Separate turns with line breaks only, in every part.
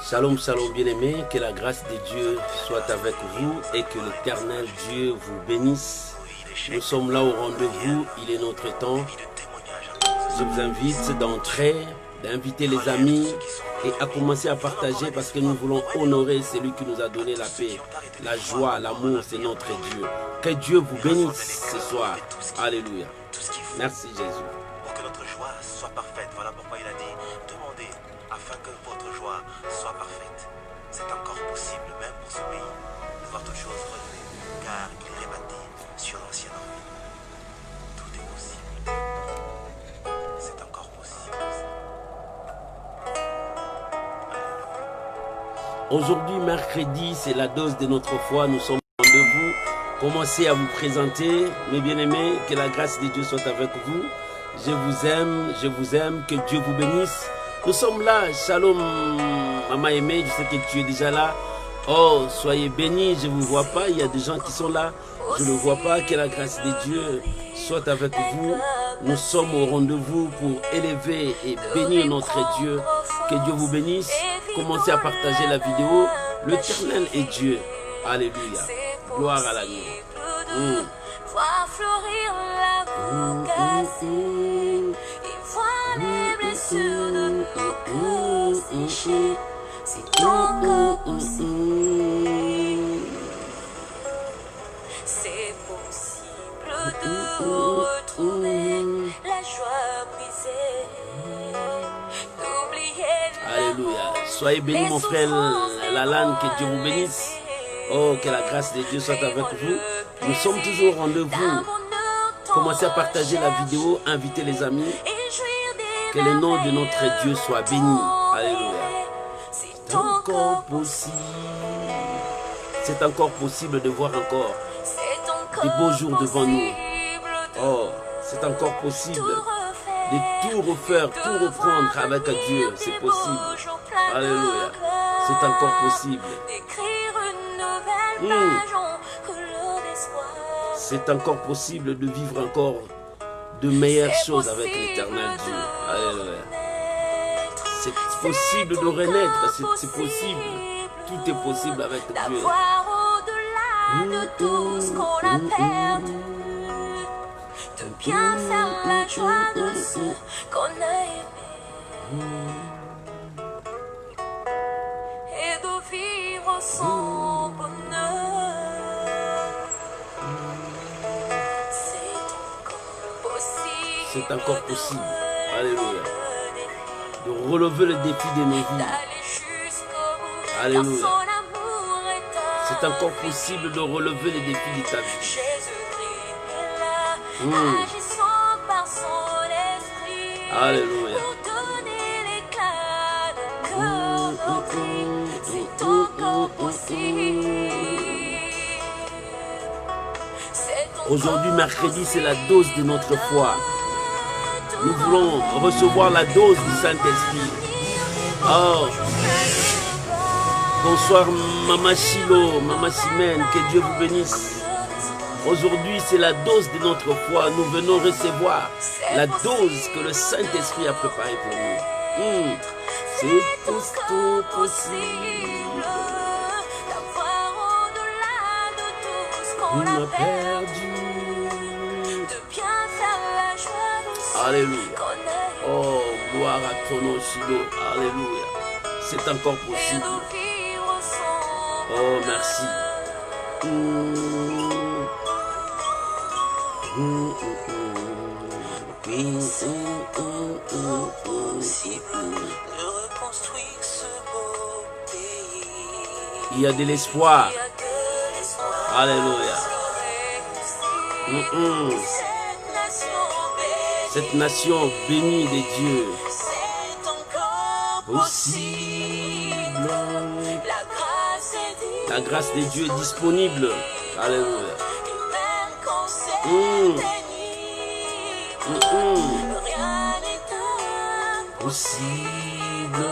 Shalom, shalom bien-aimés, que la grâce de Dieu soit avec vous et que l'Éternel Dieu vous bénisse. Nous sommes là au rendez-vous, il est notre temps. Je vous invite d'entrer, d'inviter les amis et à commencer à partager parce que nous voulons honorer celui qui nous a donné la paix, la joie, l'amour, c'est notre Dieu. Que Dieu vous bénisse ce soir. Alléluia. Merci Jésus.
Pour que notre joie soit parfaite, voilà pourquoi il a dit, demandez afin que votre joie soit parfaite. C'est encore possible, même pour ce pays, de voir toutes choses relevées, car il est bâti sur l'ancienne ordre. Tout est possible. C'est encore possible.
Aujourd'hui, mercredi, c'est la dose de notre foi. Nous sommes au rendez-vous. Commencez à vous présenter, mes bien-aimés, que la grâce de Dieu soit avec vous. Je vous aime, que Dieu vous bénisse. Nous sommes là, shalom, maman aimée, je sais que tu es déjà là. Oh, soyez bénis, je ne vous vois pas, il y a des gens qui sont là, je ne vois pas, que la grâce de Dieu soit avec vous. Nous sommes au rendez-vous pour élever et bénir notre Dieu. Que Dieu vous bénisse. Commencez à partager la vidéo. L'Éternel est Dieu. Alléluia. Gloire à l'agneau.
Voir fleurir l'amour cassé et voir les blessures de ton cœur sécher. C'est encore possible. C'est possible de retrouver la joie brisée. D'oublier
Alléluia. Soyez bénis mon frère Lalanne, que Dieu vous bénisse. Oh, que la grâce de Dieu soit avec vous. Nous sommes toujours au rendez-vous. Commencez à partager la vidéo, invitez les amis. Que le nom de notre Dieu soit béni. Alléluia. C'est encore possible. C'est encore possible de voir encore des beaux jours devant nous. Oh, c'est encore possible de tout refaire, tout reprendre avec Dieu. C'est possible. Alléluia. C'est encore possible. C'est encore possible de vivre encore de meilleures choses avec l'Éternel Dieu. Alléluia. C'est possible de renaître, c'est possible. Tout est possible avec Dieu.
Au-delà de tout ce qu'on a perdu, de bien faire la joie de ceux qu'on a aimés et de vivre son bonheur.
C'est encore possible. Alléluia. De relever le défi de nos vies. Alléluia. C'est encore possible de relever les défis de ta vie. Alléluia.
C'est encore possible.
Aujourd'hui, mercredi, c'est la dose de notre foi. Nous voulons recevoir la dose du Saint-Esprit. Oh, bonsoir Maman Chilo, Maman Simène, que Dieu vous bénisse. Aujourd'hui, c'est la dose de notre foi. Nous venons recevoir la dose que le Saint-Esprit a préparée pour nous. C'est tout possible. On a perdu. Alléluia. Oh, gloire à ton nom, Shiloh. Alléluia. C'est encore possible. Oh, merci. Il y a de l'espoir. Alléluia. Cette nation bénie de Dieu. Possible. La grâce de Dieu est disponible. Alléluia. Possible.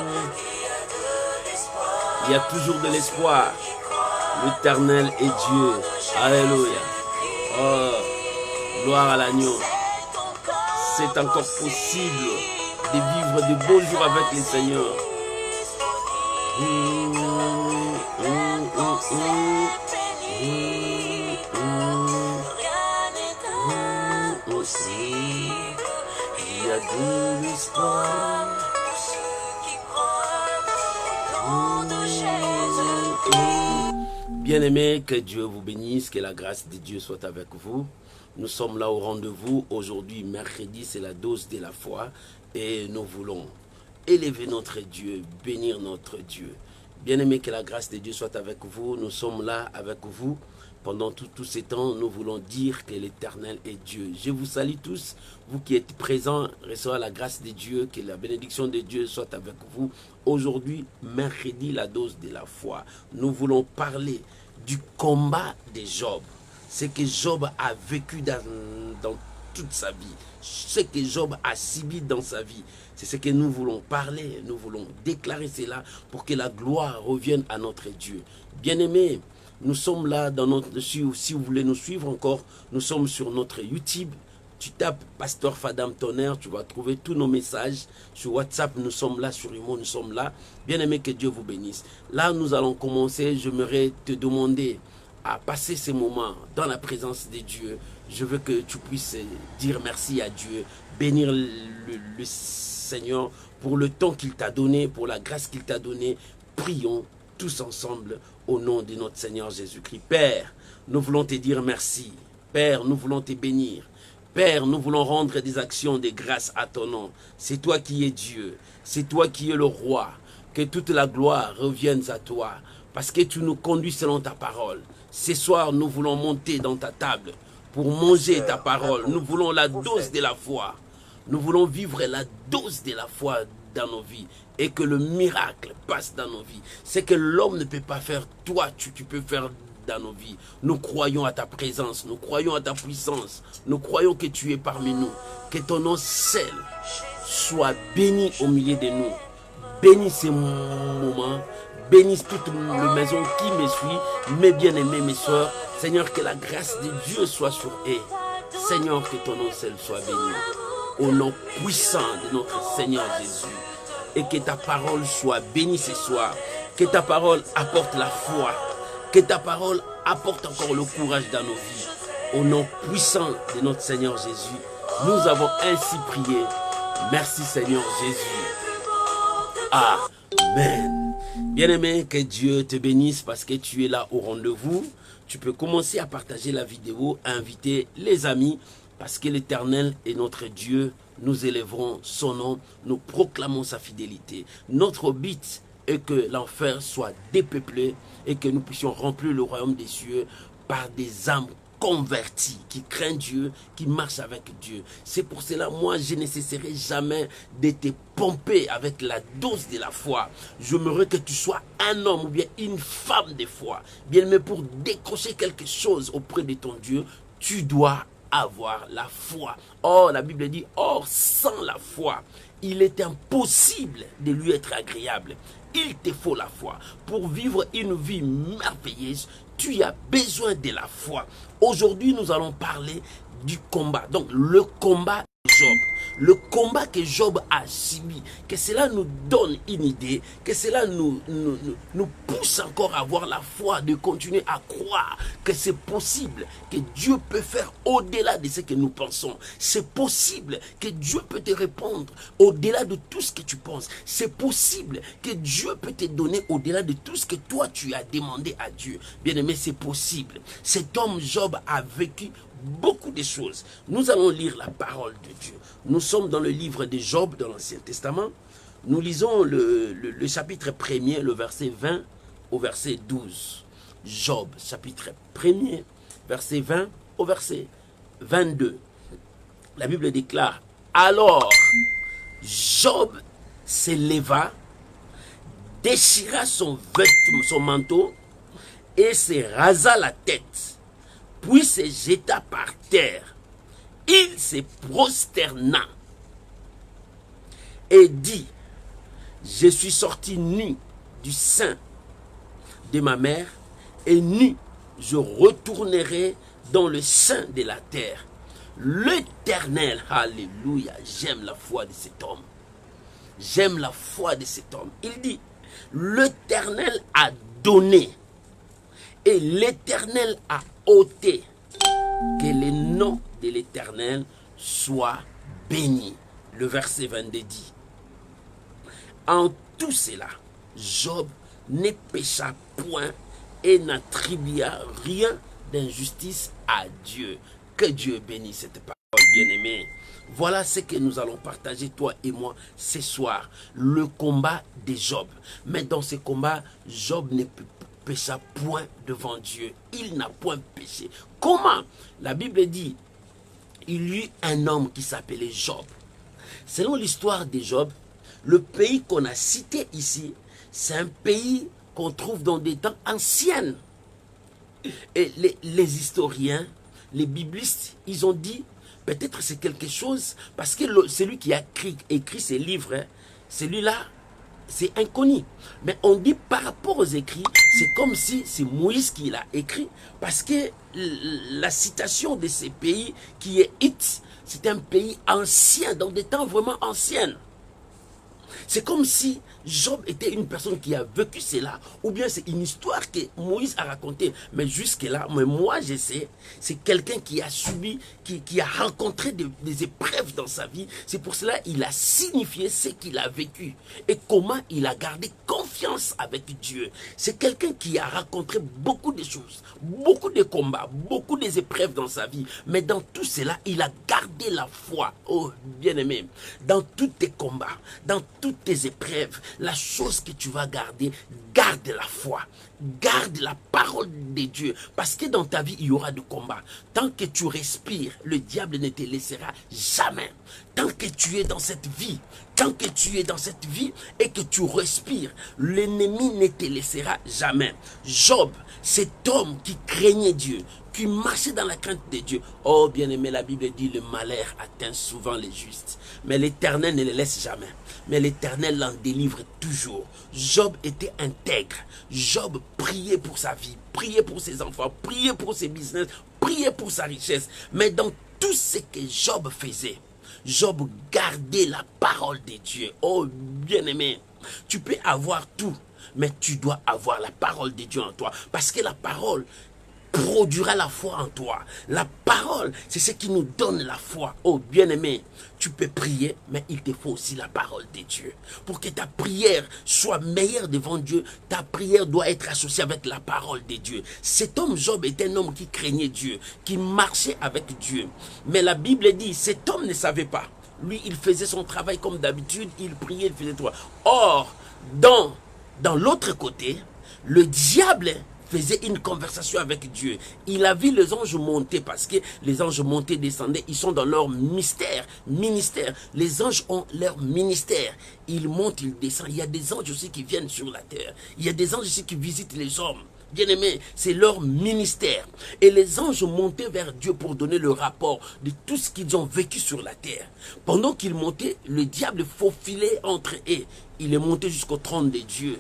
Il y a toujours de l'espoir. L'Éternel est Dieu. Alléluia. Oh, gloire à l'agneau. C'est encore possible de vivre de beaux jours avec le Seigneur.
même quand c'est pénible, rien n'est impossible. Il y a de l'espoir pour ceux qui croient au nom de Jésus.
Bien-aimés, que Dieu vous bénisse, que la grâce de Dieu soit avec vous. Nous sommes là au rendez-vous. Aujourd'hui, mercredi, c'est la dose de la foi. Et nous voulons élever notre Dieu, bénir notre Dieu. Bien-aimés, que la grâce de Dieu soit avec vous. Nous sommes là avec vous. Pendant tous ces temps, nous voulons dire que l'Éternel est Dieu. Je vous salue tous, vous qui êtes présents, recevez la grâce de Dieu, que la bénédiction de Dieu soit avec vous. Aujourd'hui, mercredi, la dose de la foi. Nous voulons parler du combat de Job. Ce que Job a vécu dans toute sa vie. Ce que Job a subi dans sa vie. C'est ce que nous voulons parler. Nous voulons déclarer cela pour que la gloire revienne à notre Dieu. Bien-aimés, nous sommes là dans notre... Si vous voulez nous suivre encore, nous sommes sur notre YouTube. Tu tapes Pasteur Fadam Tonnerre, tu vas trouver tous nos messages. Sur WhatsApp, nous sommes là. Sur Imo, nous sommes là. Bien-aimés, que Dieu vous bénisse. Là, nous allons commencer. J'aimerais te demander à passer ces moments dans la présence de Dieu. Je veux que tu puisses dire merci à Dieu, bénir le Seigneur pour le temps qu'il t'a donné, pour la grâce qu'il t'a donnée. Prions tous ensemble au nom de notre Seigneur Jésus-Christ. Père, nous voulons te dire merci. Père, nous voulons te bénir. Père, nous voulons rendre des actions de grâce à ton nom. C'est toi qui es Dieu. C'est toi qui es le roi. Que toute la gloire revienne à toi. Parce que tu nous conduis selon ta parole. Ce soir, nous voulons monter dans ta table pour manger ta parole. Nous voulons la dose de la foi. Nous voulons vivre la dose de la foi dans nos vies. Et que le miracle passe dans nos vies. C'est que l'homme ne peut pas faire, toi, tu peux faire dans nos vies. Nous croyons à ta présence. Nous croyons à ta puissance. Nous croyons que tu es parmi nous. Que ton nom seul soit béni au milieu de nous. Bénis ces moments. Bénisse toute la maison qui me suit, mes bien-aimés, mes soeurs. Seigneur, que la grâce de Dieu soit sur eux. Seigneur, que ton nom seul soit béni. Au nom puissant de notre Seigneur Jésus. Et que ta parole soit bénie ce soir. Que ta parole apporte la foi. Que ta parole apporte encore le courage dans nos vies. Au nom puissant de notre Seigneur Jésus. Nous avons ainsi prié. Merci Seigneur Jésus. Amen. Bien-aimé, que Dieu te bénisse parce que tu es là au rendez-vous. Tu peux commencer à partager la vidéo, à inviter les amis parce que l'Éternel est notre Dieu. Nous élèverons son nom, nous proclamons sa fidélité. Notre but est que l'enfer soit dépeuplé et que nous puissions remplir le royaume des cieux par des âmes convertis, qui craignent Dieu, qui marchent avec Dieu. C'est pour cela, moi, je ne cesserai jamais de te pomper avec la dose de la foi. J'aimerais que tu sois un homme ou bien une femme de foi. Bien, mais pour décrocher quelque chose auprès de ton Dieu, tu dois avoir la foi. Or, la Bible dit, or, sans la foi, il est impossible de lui être agréable. Il te faut la foi. Pour vivre une vie merveilleuse, tu as besoin de la foi. Aujourd'hui, nous allons parler du combat. Donc, le combat de Job. Le combat que Job a subi. Que cela nous donne une idée. Que cela nous pousse encore à avoir la foi. De continuer à croire que c'est possible. Que Dieu peut faire au-delà de ce que nous pensons. C'est possible que Dieu peut te répondre au-delà de tout ce que tu penses. C'est possible que Dieu peut te donner au-delà de tout ce que toi tu as demandé à Dieu. Bien aimé, c'est possible. Cet homme Job a vécu beaucoup de choses. Nous allons lire la parole de Dieu. Nous sommes dans le livre de Job dans l'Ancien Testament. Nous lisons le chapitre 1er, le verset 20 au verset 12. Job, chapitre 1er, verset 20 au verset 22. La Bible déclare, alors Job s'éleva, déchira son vêtement, son manteau, et se rasa la tête, puis se jeta par terre. Il se prosterna et dit, je suis sorti nu du sein de ma mère, et nu je retournerai dans le sein de la terre. L'Éternel, alléluia, j'aime la foi de cet homme. J'aime la foi de cet homme. Il dit, L'Éternel a donné et l'Éternel a ôté. Que le nom de l'Éternel soit béni. Le verset 22 dit, en tout cela, Job ne pécha point et n'attribua rien d'injustice à Dieu. Que Dieu bénisse cette parole, bien-aimée. Voilà ce que nous allons partager, toi et moi, ce soir. Le combat de Job. Mais dans ce combat, Job ne pécha point devant Dieu. Il n'a point péché. Comment? La Bible dit, il y eut un homme qui s'appelait Job. Selon l'histoire de Job, le pays qu'on a cité ici, c'est un pays qu'on trouve dans des temps anciens. Et les historiens, les biblistes, ils ont dit, peut-être c'est quelque chose, parce que celui qui a écrit ces livres, hein, celui-là, c'est inconnu. Mais on dit par rapport aux écrits, c'est comme si c'est Moïse qui l'a écrit, parce que la citation de ces pays qui est Hit, c'est un pays ancien, dans des temps vraiment anciens. C'est comme si Job était une personne qui a vécu cela, ou bien c'est une histoire que Moïse a racontée. Mais jusque-là, moi je sais, c'est quelqu'un qui a subi, qui a rencontré des épreuves dans sa vie. C'est pour cela qu'il a signifié ce qu'il a vécu et comment il a gardé confiance avec Dieu. C'est quelqu'un qui a rencontré beaucoup de choses, beaucoup de combats, beaucoup d'épreuves dans sa vie. Mais dans tout cela, il a gardé la foi. Oh, bien-aimé, dans tous tes combats, dans toutes tes épreuves, la chose que tu vas garder, garde la foi, garde la parole de Dieu, parce que dans ta vie, il y aura de combats. Tant que tu respires, le diable ne te laissera jamais. Tant que tu es dans cette vie, tant que tu es dans cette vie et que tu respires, l'ennemi ne te laissera jamais. Job, cet homme qui craignait Dieu, qui marchait dans la crainte de Dieu. Oh bien-aimé, la Bible dit, le malheur atteint souvent les justes, mais l'Éternel ne les laisse jamais. Mais l'Éternel l'en délivre toujours. Job était intègre. Job priait pour sa vie, priait pour ses enfants, priait pour ses business, priait pour sa richesse. Mais dans tout ce que Job faisait, Job gardait la parole de Dieu. Oh bien-aimé, tu peux avoir tout, mais tu dois avoir la parole de Dieu en toi. Parce que la parole produira la foi en toi. La parole, c'est ce qui nous donne la foi. Oh bien-aimé, tu peux prier, mais il te faut aussi la parole de Dieu. Pour que ta prière soit meilleure devant Dieu, ta prière doit être associée avec la parole de Dieu. Cet homme Job était un homme qui craignait Dieu, qui marchait avec Dieu. Mais la Bible dit, cet homme ne savait pas. Lui, il faisait son travail comme d'habitude, il priait, il faisait tout. Or, dans l'autre côté, le diable faisait une conversation avec Dieu. Il a vu les anges monter, parce que les anges montaient, descendaient, ils sont dans leur ministère. Les anges ont leur ministère. Ils montent, ils descendent. Il y a des anges aussi qui viennent sur la terre. Il y a des anges aussi qui visitent les hommes. Bien-aimés, c'est leur ministère. Et les anges montaient vers Dieu pour donner le rapport de tout ce qu'ils ont vécu sur la terre. Pendant qu'ils montaient, le diable faufilait entre eux. Il est monté jusqu'au trône de Dieu.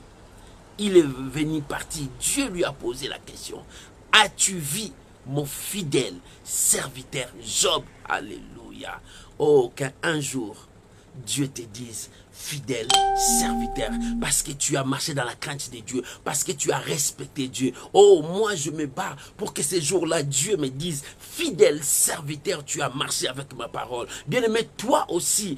Il est venu partir. Dieu lui a posé la question. As-tu vu mon fidèle serviteur Job? Alléluia. Oh, qu'un jour, Dieu te dise, fidèle serviteur, parce que tu as marché dans la crainte de Dieu, parce que tu as respecté Dieu. Oh, moi je me bats pour que ces jours-là, Dieu me dise, fidèle serviteur, tu as marché avec ma parole. Bien-aimé, toi aussi,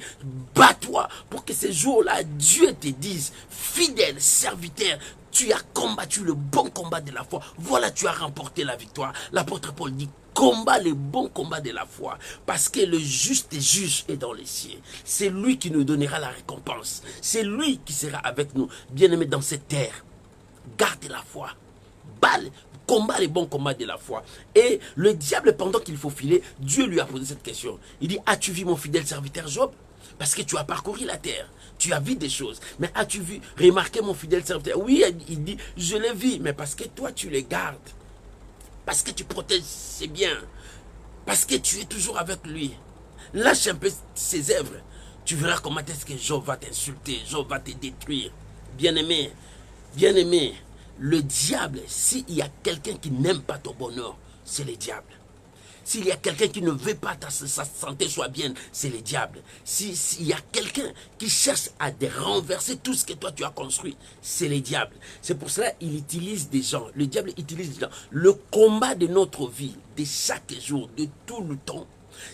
bats-toi pour que ces jours-là, Dieu te dise, fidèle serviteur, tu as combattu le bon combat de la foi. Voilà, tu as remporté la victoire. L'apôtre Paul dit, combat le bon combat de la foi, parce que le juste juge est dans les cieux. C'est lui qui nous donnera la récompense. C'est lui qui sera avec nous, bien-aimés, dans cette terre. Garde la foi. Combat les bons combats de la foi. Et le diable, pendant qu'il faufilait, Dieu lui a posé cette question. Il dit, as-tu vu mon fidèle serviteur Job? Parce que tu as parcouru la terre, tu as vu des choses. Mais as-tu vu, remarqué mon fidèle serviteur? Oui, il dit, je l'ai vu, mais parce que toi tu les gardes. Parce que tu protèges ses biens. Parce que tu es toujours avec lui. Lâche un peu ses œuvres. Tu verras comment est-ce que Job va t'insulter. Job va te détruire. Bien-aimé, le diable, s'il y a quelqu'un qui n'aime pas ton bonheur, c'est le diable. S'il y a quelqu'un qui ne veut pas que sa santé soit bien, c'est le diable. S'il y a quelqu'un qui cherche à renverser tout ce que toi tu as construit, c'est le diable. C'est pour cela qu'il utilise des gens. Le diable utilise des gens. Le combat de notre vie, de chaque jour, de tout le temps,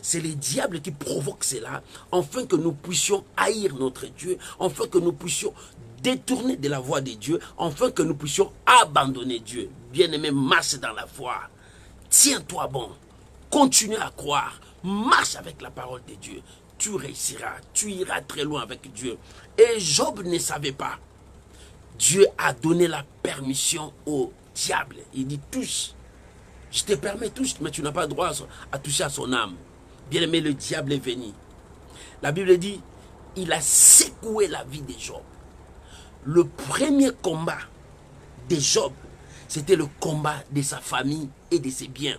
c'est le diable qui provoque cela, afin que nous puissions haïr notre Dieu, afin que nous puissions détourner de la voie de Dieu, afin que nous puissions abandonner Dieu. Bien-aimé, marche dans la foi. Tiens-toi bon. Continue à croire. Marche avec la parole de Dieu. Tu réussiras. Tu iras très loin avec Dieu. Et Job ne savait pas. Dieu a donné la permission au diable. Il dit, touche. Je te permets, touche, mais tu n'as pas droit à toucher à son âme. Bien-aimé, le diable est venu. La Bible dit, il a secoué la vie de Job. Le premier combat de Job, c'était le combat de sa famille et de ses biens.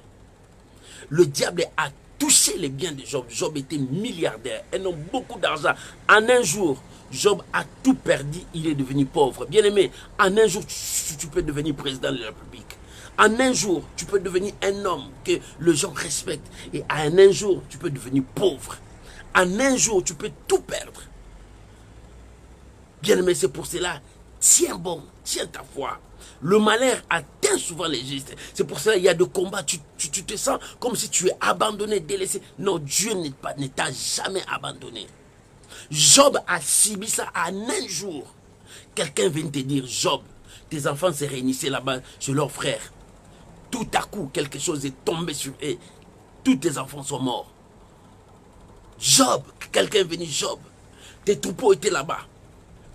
Le diable a touché les biens de Job. Job était milliardaire, un homme beaucoup d'argent. En un jour, Job a tout perdu, il est devenu pauvre. Bien-aimé, en un jour, tu peux devenir président de la République. En un jour, tu peux devenir un homme que les gens respectent. Et en un jour, tu peux devenir pauvre. En un jour, tu peux tout perdre. Bien-aimé, c'est pour cela, tiens bon, tiens ta foi. Le malheur atteint souvent les justes. C'est pour cela qu'il y a des combats. Tu te sens comme si tu es abandonné, délaissé. Non, Dieu ne t'a jamais abandonné. Job a subi ça en un jour. Quelqu'un vient te dire, Job, tes enfants se réunissaient là-bas chez leurs frères. Tout à coup, quelque chose est tombé sur eux. Tous tes enfants sont morts. Job, quelqu'un est venu, Job, tes troupeaux étaient là-bas.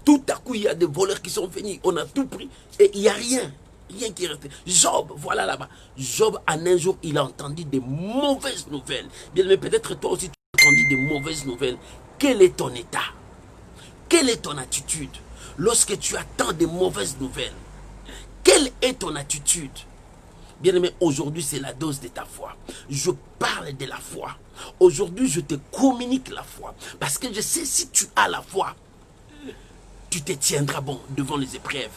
Tout à coup, il y a des voleurs qui sont venus. On a tout pris. Et il n'y a rien. Rien qui est resté. Job, voilà là-bas. Job, en un jour, il a entendu des mauvaises nouvelles. Bien, mais peut-être toi aussi, tu as entendu des mauvaises nouvelles. Quel est ton état? Quelle est ton attitude? Lorsque tu attends des mauvaises nouvelles, quelle est ton attitude? Bien-aimé, aujourd'hui, c'est la dose de ta foi. Je parle de la foi. Aujourd'hui, je te communique la foi. Parce que je sais, si tu as la foi, tu te tiendras bon devant les épreuves,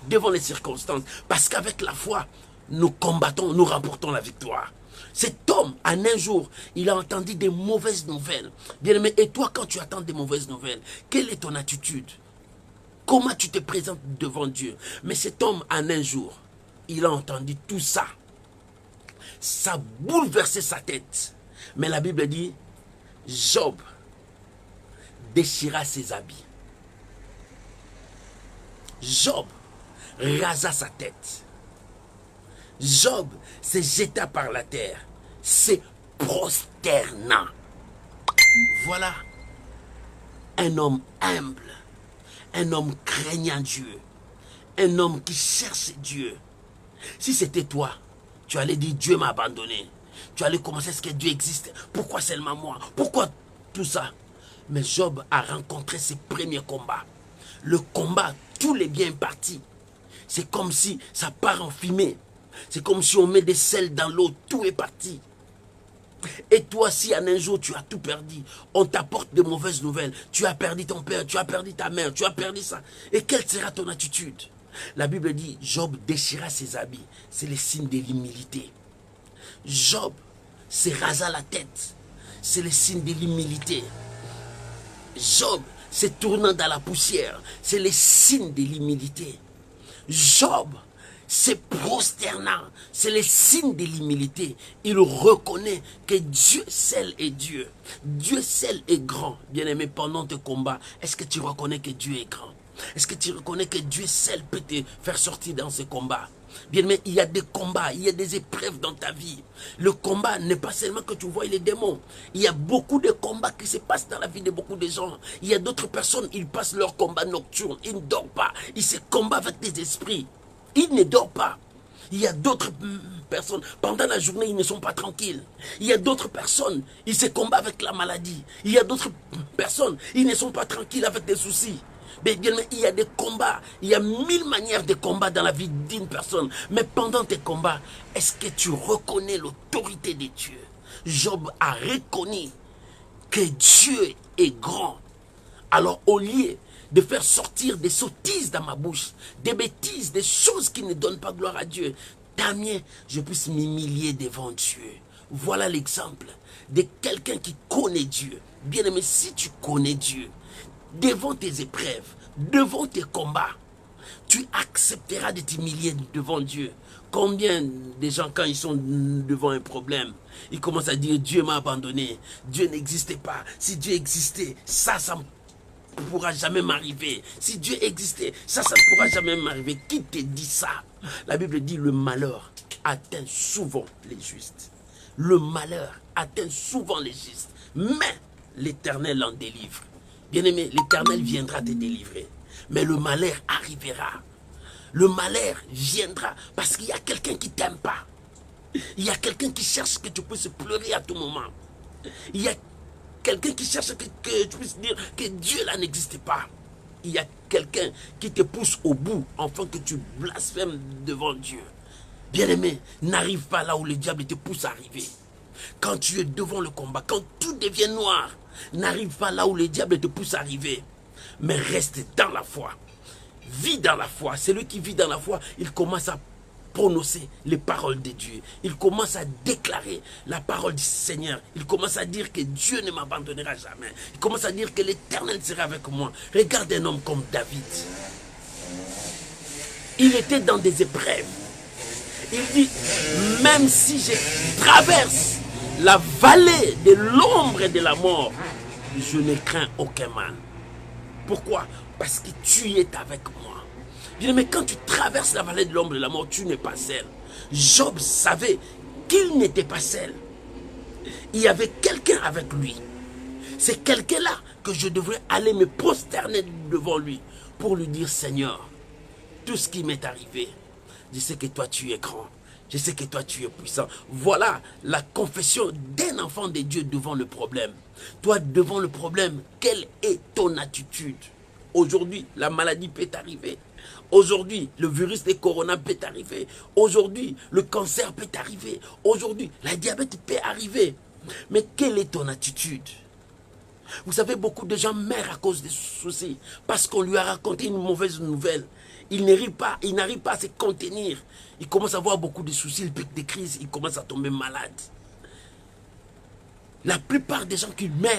devant les circonstances. Parce qu'avec la foi, nous combattons, nous remportons la victoire. Cet homme, en un jour, il a entendu des mauvaises nouvelles. Bien-aimé, et toi, quand tu attends des mauvaises nouvelles, quelle est ton attitude? Comment tu te présentes devant Dieu? Mais cet homme, en un jour, il a entendu tout ça. Ça a bouleversé sa tête. Mais la Bible dit, Job déchira ses habits. Job rasa sa tête. Job se jeta par la terre, se prosterna. Voilà un homme humble, un homme craignant Dieu, un homme qui cherche Dieu. Si c'était toi, tu allais dire Dieu m'a abandonné. Tu allais commencer à ce que Dieu existe. Pourquoi seulement moi? Pourquoi tout ça? Mais Job a rencontré ses premiers combats. Le combat, tous les biens partis. C'est comme si ça part en fumée. C'est comme si on met des sels dans l'eau, tout est parti. Et toi, si en un jour tu as tout perdu, on t'apporte de mauvaises nouvelles, tu as perdu ton père, tu as perdu ta mère, tu as perdu ça. Et quelle sera ton attitude? La Bible dit, Job déchira ses habits. C'est le signe de l'humilité. Job se rasa la tête. C'est le signe de l'humilité. Job se tournant dans la poussière. C'est le signe de l'humilité. Job se prosternant. C'est le signe de l'humilité. Il reconnaît que Dieu seul est Dieu. Dieu seul est grand. Bien-aimé, pendant tes combats, est-ce que tu reconnais que Dieu est grand? Est-ce que tu reconnais que Dieu seul peut te faire sortir dans ce combat? Bien, mais il y a des combats, il y a des épreuves dans ta vie. Le combat n'est pas seulement que tu vois les démons. Il y a beaucoup de combats qui se passent dans la vie de beaucoup de gens. Il y a d'autres personnes, ils passent leur combat nocturne. Ils ne dorment pas. Ils se combattent avec des esprits. Ils ne dorment pas. Il y a d'autres personnes, pendant la journée, ils ne sont pas tranquilles. Il y a d'autres personnes, ils se combattent avec la maladie. Il y a d'autres personnes, ils ne sont pas tranquilles avec des soucis. Mais bien, il y a des combats, il y a 1000 manières de combat dans la vie d'une personne. Mais pendant tes combats, est-ce que tu reconnais l'autorité de Dieu? Job a reconnu que Dieu est grand. Alors au lieu de faire sortir des sottises dans ma bouche, des bêtises, des choses qui ne donnent pas gloire à Dieu, tant mieux je puisse m'humilier devant Dieu. Voilà l'exemple de quelqu'un qui connaît Dieu. Bien-aimé, si tu connais Dieu, devant tes épreuves, devant tes combats, tu accepteras de t'humilier devant Dieu. Combien de gens, quand ils sont devant un problème, ils commencent à dire Dieu m'a abandonné, Dieu n'existait pas. Si Dieu existait, ça ne pourra jamais m'arriver. Si Dieu existait, ça ne pourra jamais m'arriver. Qui te dit ça? La Bible dit le malheur atteint souvent les justes. Le malheur atteint souvent les justes. Mais l'Éternel en délivre. Bien-aimé, l'Éternel viendra te délivrer. Mais le malheur arrivera. Le malheur viendra parce qu'il y a quelqu'un qui ne t'aime pas. Il y a quelqu'un qui cherche que tu puisses pleurer à tout moment. Il y a quelqu'un qui cherche que tu puisses dire que Dieu là n'existe pas. Il y a quelqu'un qui te pousse au bout afin que tu blasphèmes devant Dieu. Bien-aimé, n'arrive pas là où le diable te pousse à arriver. Quand tu es devant le combat, quand tout devient noir, n'arrive pas là où le diable te pousse à arriver. Mais reste dans la foi. Vis dans la foi. Celui qui vit dans la foi, il commence à prononcer les paroles de Dieu. Il commence à déclarer la parole du Seigneur. Il commence à dire que Dieu ne m'abandonnera jamais. Il commence à dire que l'Éternel sera avec moi. Regarde un homme comme David. Il était dans des épreuves. Il dit, même si je traverse la vallée de l'ombre et de la mort, je ne crains aucun mal. Pourquoi? Parce que tu es avec moi. Bien, mais quand tu traverses la vallée de l'ombre et de la mort, tu n'es pas seul. Job savait qu'il n'était pas seul. Il y avait quelqu'un avec lui. C'est quelqu'un-là que je devrais aller me prosterner devant lui pour lui dire, Seigneur, tout ce qui m'est arrivé, je sais que toi tu es grand. Je sais que toi tu es puissant. Voilà la confession d'un enfant de Dieu devant le problème. Toi devant le problème, quelle est ton attitude? Aujourd'hui, la maladie peut t'arriver. Aujourd'hui, le virus de corona peut t'arriver. Aujourd'hui, le cancer peut t'arriver. Aujourd'hui, la diabète peut arriver. Mais quelle est ton attitude? Vous savez, beaucoup de gens meurent à cause des soucis. Parce qu'on lui a raconté une mauvaise nouvelle. Il n'arrive pas à se contenir. Il commence à avoir beaucoup de soucis, il pique des crises, il commence à tomber malade. La plupart des gens qui meurent,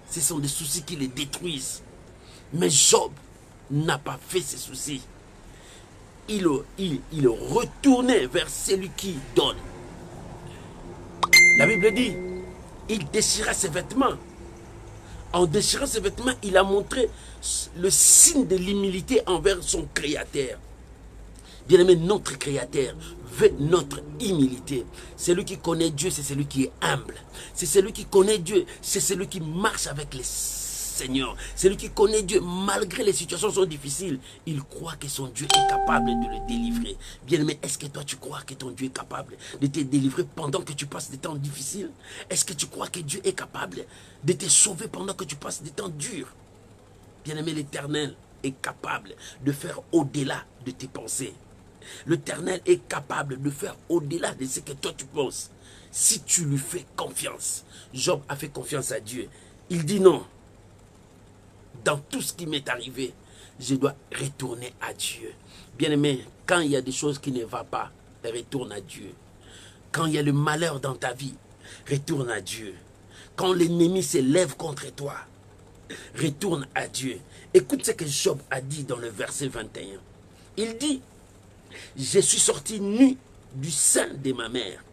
ce sont des soucis qui les détruisent. Mais Job n'a pas fait ces soucis. Il retournait vers celui qui donne. La Bible dit, il déchira ses vêtements. En déchirant ses vêtements, il a montré le signe de l'humilité envers son Créateur. Bien-aimé, notre Créateur veut notre humilité. Celui qui connaît Dieu, c'est celui qui est humble. C'est celui qui connaît Dieu, c'est celui qui marche avec les Seigneur. Celui qui connaît Dieu, malgré les situations sont difficiles, il croit que son Dieu est capable de le délivrer. Bien-aimé, est-ce que toi tu crois que ton Dieu est capable de te délivrer pendant que tu passes des temps difficiles? Est-ce que tu crois que Dieu est capable de te sauver pendant que tu passes des temps durs? Bien-aimé, l'Éternel est capable de faire au-delà de tes pensées. L'Éternel est capable de faire au-delà de ce que toi tu penses. Si tu lui fais confiance. Job a fait confiance à Dieu. Il dit non. Dans tout ce qui m'est arrivé, je dois retourner à Dieu. Bien-aimé, quand il y a des choses qui ne vont pas, retourne à Dieu. Quand il y a le malheur dans ta vie, retourne à Dieu. Quand l'ennemi se lève contre toi, retourne à Dieu. Écoute ce que Job a dit dans le verset 21. Il dit, je suis sorti nu du sein de ma mère,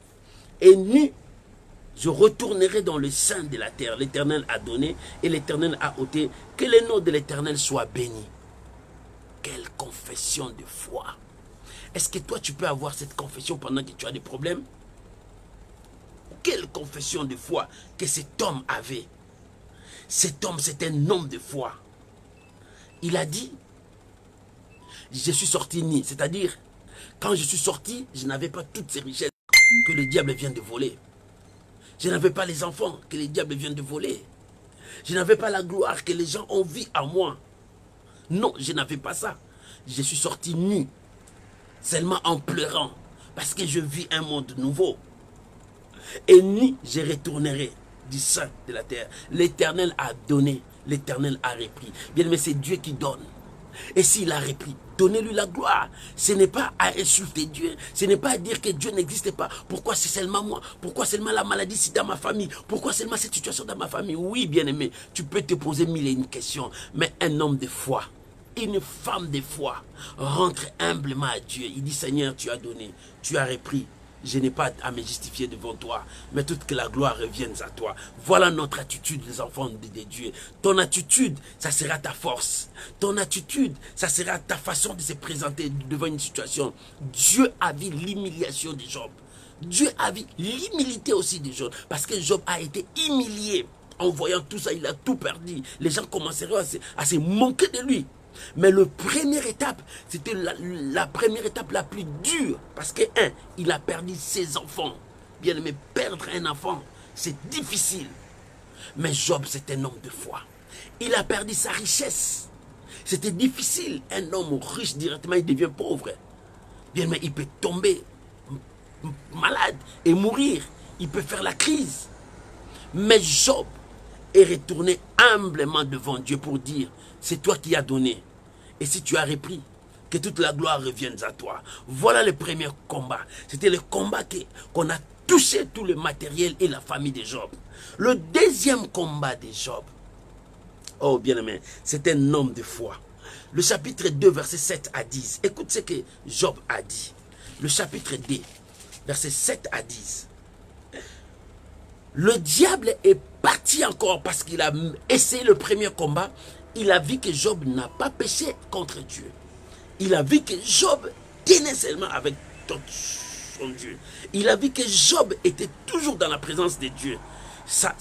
et nu, je retournerai dans le sein de la terre. L'Éternel a donné et l'Éternel a ôté. Que le nom de l'Éternel soit béni. Quelle confession de foi. Est-ce que toi tu peux avoir cette confession pendant que tu as des problèmes? Quelle confession de foi que cet homme avait. Cet homme, c'est un homme de foi. Il a dit, je suis sorti nu. C'est-à-dire, quand je suis sorti, je n'avais pas toutes ces richesses que le diable vient de voler. Je n'avais pas les enfants que le diable vient de voler. Je n'avais pas la gloire que les gens ont vue à moi. Non, je n'avais pas ça. Je suis sorti nu, seulement en pleurant, parce que je vis un monde nouveau. Et nu, je retournerai du sein de la terre. L'Éternel a donné, l'Éternel a repris. Bien, mais c'est Dieu qui donne. Et s'il a repris, donnez-lui la gloire. Ce n'est pas à insulter Dieu. Ce n'est pas à dire que Dieu n'existe pas. Pourquoi c'est seulement moi? Pourquoi seulement la maladie si dans ma famille? Pourquoi seulement cette situation dans ma famille? Oui, bien-aimé, tu peux te poser mille et une questions. Mais un homme de foi, une femme de foi, rentre humblement à Dieu. Il dit, Seigneur, tu as donné, tu as repris. Je n'ai pas à me justifier devant toi, mais toute que la gloire revienne à toi. Voilà notre attitude, les enfants de Dieu. Ton attitude, ça sera ta force. Ton attitude, ça sera ta façon de se présenter devant une situation. Dieu a vu l'humiliation de Job. Dieu a vu l'humilité aussi de Job, parce que Job a été humilié. En voyant tout ça, il a tout perdu. Les gens commenceront à se moquer de lui. Mais la première étape, c'était la première étape la plus dure. Parce que, il a perdu ses enfants. Bien aimé, perdre un enfant, c'est difficile. Mais Job, c'est un homme de foi. Il a perdu sa richesse. C'était difficile. Un homme riche, directement, il devient pauvre. Bien aimé, il peut tomber malade et mourir. Il peut faire la crise. Mais Job est retourné humblement devant Dieu pour dire, c'est toi qui as donné. Et si tu as repris, que toute la gloire revienne à toi. Voilà le premier combat. C'était le combat qu'on a touché tout le matériel et la famille de Job. Le deuxième combat de Job, oh bien-aimé, c'est un homme de foi. Le chapitre 2, verset 7 à 10. Écoute ce que Job a dit. Le chapitre 2, verset 7 à 10. Le diable est parti encore parce qu'il a essayé le premier combat. Il a vu que Job n'a pas péché contre Dieu. Il a vu que Job tenait seulement avec son Dieu. Il a vu que Job était toujours dans la présence de Dieu. Ça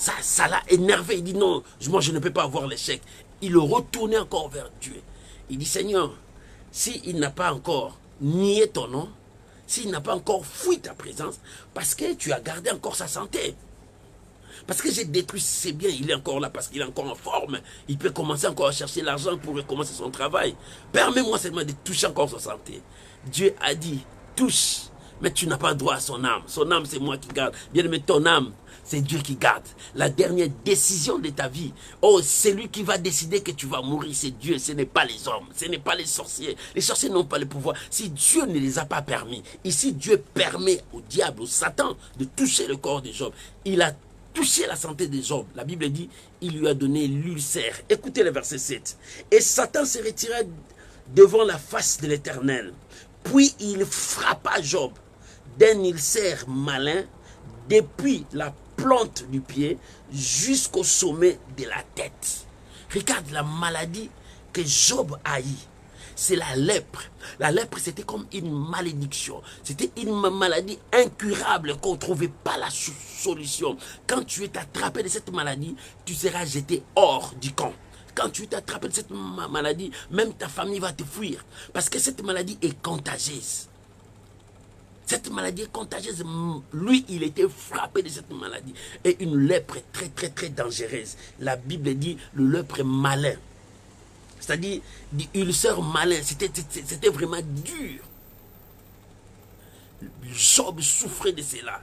l'a énervé. Il dit non, moi je ne peux pas avoir l'échec. Il est retourné encore vers Dieu. Il dit Seigneur, s'il n'a pas encore nié ton nom, s'il n'a pas encore fui ta présence, parce que tu as gardé encore sa santé. Parce que j'ai détruit ses biens, il est encore là parce qu'il est encore en forme. Il peut commencer encore à chercher l'argent pour recommencer son travail. Permets-moi seulement de toucher encore sa santé. Dieu a dit, touche, mais tu n'as pas droit à son âme. Son âme, c'est moi qui garde. Bien aimé, ton âme, c'est Dieu qui garde. La dernière décision de ta vie, oh, c'est lui qui va décider que tu vas mourir. C'est Dieu, ce n'est pas les hommes, ce n'est pas les sorciers. Les sorciers n'ont pas le pouvoir. Si Dieu ne les a pas permis, ici Dieu permet au diable, au Satan, de toucher le corps de Job. Il a touché la santé de Job. La Bible dit, il lui a donné l'ulcère. Écoutez le verset 7. Et Satan se retira devant la face de l'Éternel. Puis il frappa Job d'un ulcère malin depuis la plante du pied jusqu'au sommet de la tête. Regarde la maladie que Job a eue. C'est la lèpre. La lèpre, c'était comme une malédiction. C'était une maladie incurable qu'on ne trouvait pas la solution. Quand tu es attrapé de cette maladie, tu seras jeté hors du camp. Quand tu es attrapé de cette maladie, même ta famille va te fuir. Parce que cette maladie est contagieuse. Cette maladie est contagieuse. Lui, il était frappé de cette maladie. Et une lèpre très, très, très dangereuse. La Bible dit, le lèpre malin. C'est-à-dire, l'ulcère malin, c'était vraiment dur. Job souffrait de cela.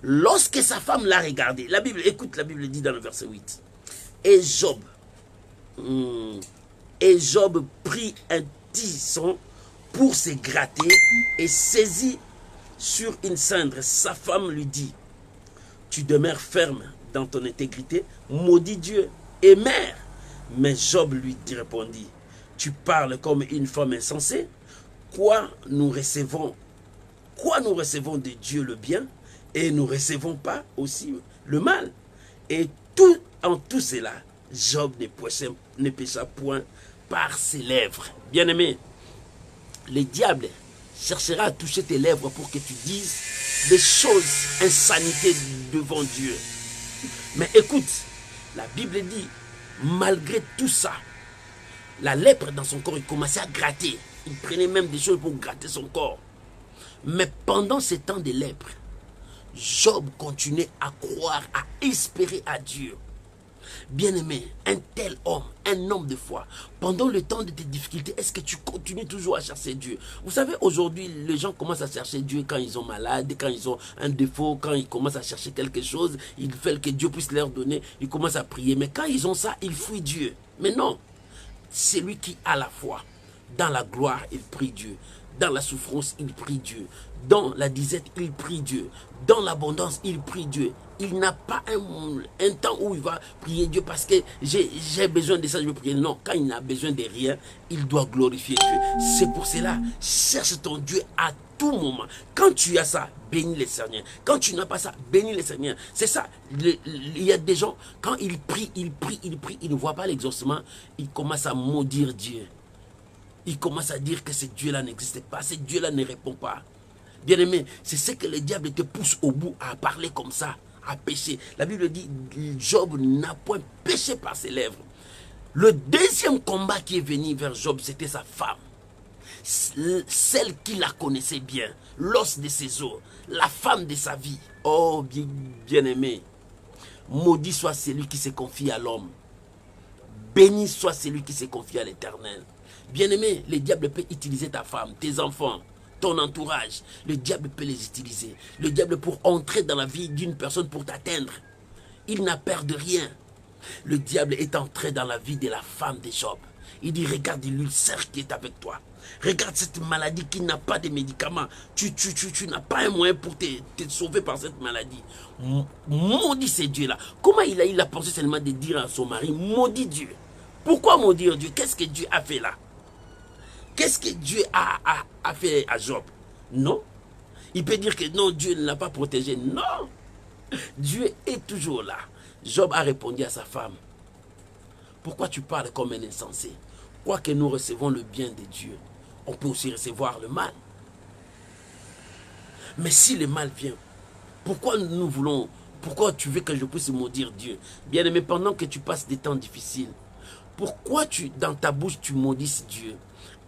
Lorsque sa femme l'a regardé, la Bible, écoute, la Bible dit dans le verset 8. Et Job prit un tisson pour se gratter et saisit sur une cendre. Sa femme lui dit, tu demeures ferme dans ton intégrité, maudit Dieu et mère. Mais Job lui répondit, tu parles comme une femme insensée. Quoi nous recevons de Dieu le bien et nous recevons pas aussi le mal. Et en tout cela, Job ne pécha point par ses lèvres. Bien-aimé, le diable cherchera à toucher tes lèvres pour que tu dises des choses insanités devant Dieu. Mais écoute, la Bible dit, malgré tout ça, la lèpre dans son corps, il commençait à gratter. Il prenait même des choses pour gratter son corps. Mais pendant ces temps de lèpre, Job continuait à croire, à espérer à Dieu. Bien-aimé, un tel homme, un homme de foi, pendant le temps de tes difficultés, est-ce que tu continues toujours à chercher Dieu? Vous savez, aujourd'hui, les gens commencent à chercher Dieu quand ils sont malades, quand ils ont un défaut, quand ils commencent à chercher quelque chose, ils veulent que Dieu puisse leur donner, ils commencent à prier. Mais quand ils ont ça, ils fuient Dieu. Mais non, c'est lui qui a la foi. Dans la gloire, il prie Dieu. Dans la souffrance, il prie Dieu. Dans la disette, il prie Dieu. Dans l'abondance, il prie Dieu. Il n'a pas un temps où il va prier Dieu parce que j'ai besoin de ça, je veux prier. Non, quand il n'a besoin de rien, il doit glorifier Dieu. C'est pour cela, cherche ton Dieu à tout moment. Quand tu as ça, bénis le Seigneur. Quand tu n'as pas ça, bénis le Seigneur. C'est ça. Il y a des gens, quand ils prient, ils ne voient pas l'exaucement, ils commencent à maudire Dieu. Ils commencent à dire que ce Dieu-là n'existe pas, ce Dieu-là ne répond pas. Bien-aimé, c'est ce que le diable te pousse au bout à parler comme ça, à pécher. La Bible dit, Job n'a point péché par ses lèvres. Le deuxième combat qui est venu vers Job, c'était sa femme. Celle qui la connaissait bien, l'os de ses os, la femme de sa vie. Oh, bien-aimé, maudit soit celui qui se confie à l'homme. Béni soit celui qui se confie à l'Éternel. Bien-aimé, le diable peut utiliser ta femme, tes enfants, ton entourage. Le diable peut les utiliser. Le diable pour entrer dans la vie d'une personne pour t'atteindre. Il n'a peur de rien. Le diable est entré dans la vie de la femme de Job. Il dit, regarde l'ulcère qui est avec toi. Regarde cette maladie qui n'a pas de médicaments. Tu n'as pas un moyen pour te sauver par cette maladie. Maudit ce Dieu-là. Comment il a pensé seulement de dire à son mari, maudit Dieu. Pourquoi maudire Dieu? Qu'est-ce que Dieu a fait là? Qu'est-ce que Dieu a fait à Job? Non. Il peut dire que non, Dieu ne l'a pas protégé. Non. Dieu est toujours là. Job a répondu à sa femme. Pourquoi tu parles comme un insensé? Quoique nous recevons le bien de Dieu, on peut aussi recevoir le mal. Mais si le mal vient, pourquoi tu veux que je puisse maudire Dieu? Bien-aimé, pendant que tu passes des temps difficiles, pourquoi dans ta bouche tu maudisses Dieu?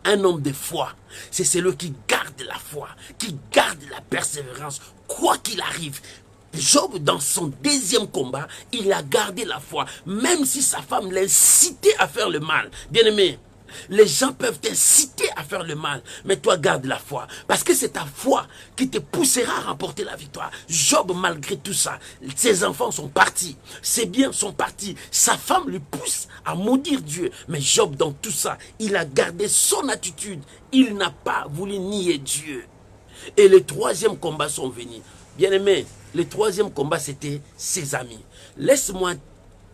Un homme de foi, c'est celui qui garde la foi, qui garde la persévérance, quoi qu'il arrive. Job, dans son deuxième combat, il a gardé la foi, même si sa femme l'incitait à faire le mal. Bien-aimé, les gens peuvent t'inciter à faire le mal, mais toi garde la foi, parce que c'est ta foi qui te poussera à remporter la victoire. Job, malgré tout ça, ses enfants sont partis, ses biens sont partis, sa femme lui pousse à maudire Dieu, mais Job, dans tout ça, il a gardé son attitude, il n'a pas voulu nier Dieu. Et les troisième combats sont venus. Bien-aimé, le troisième combat, c'était ses amis. Laisse-moi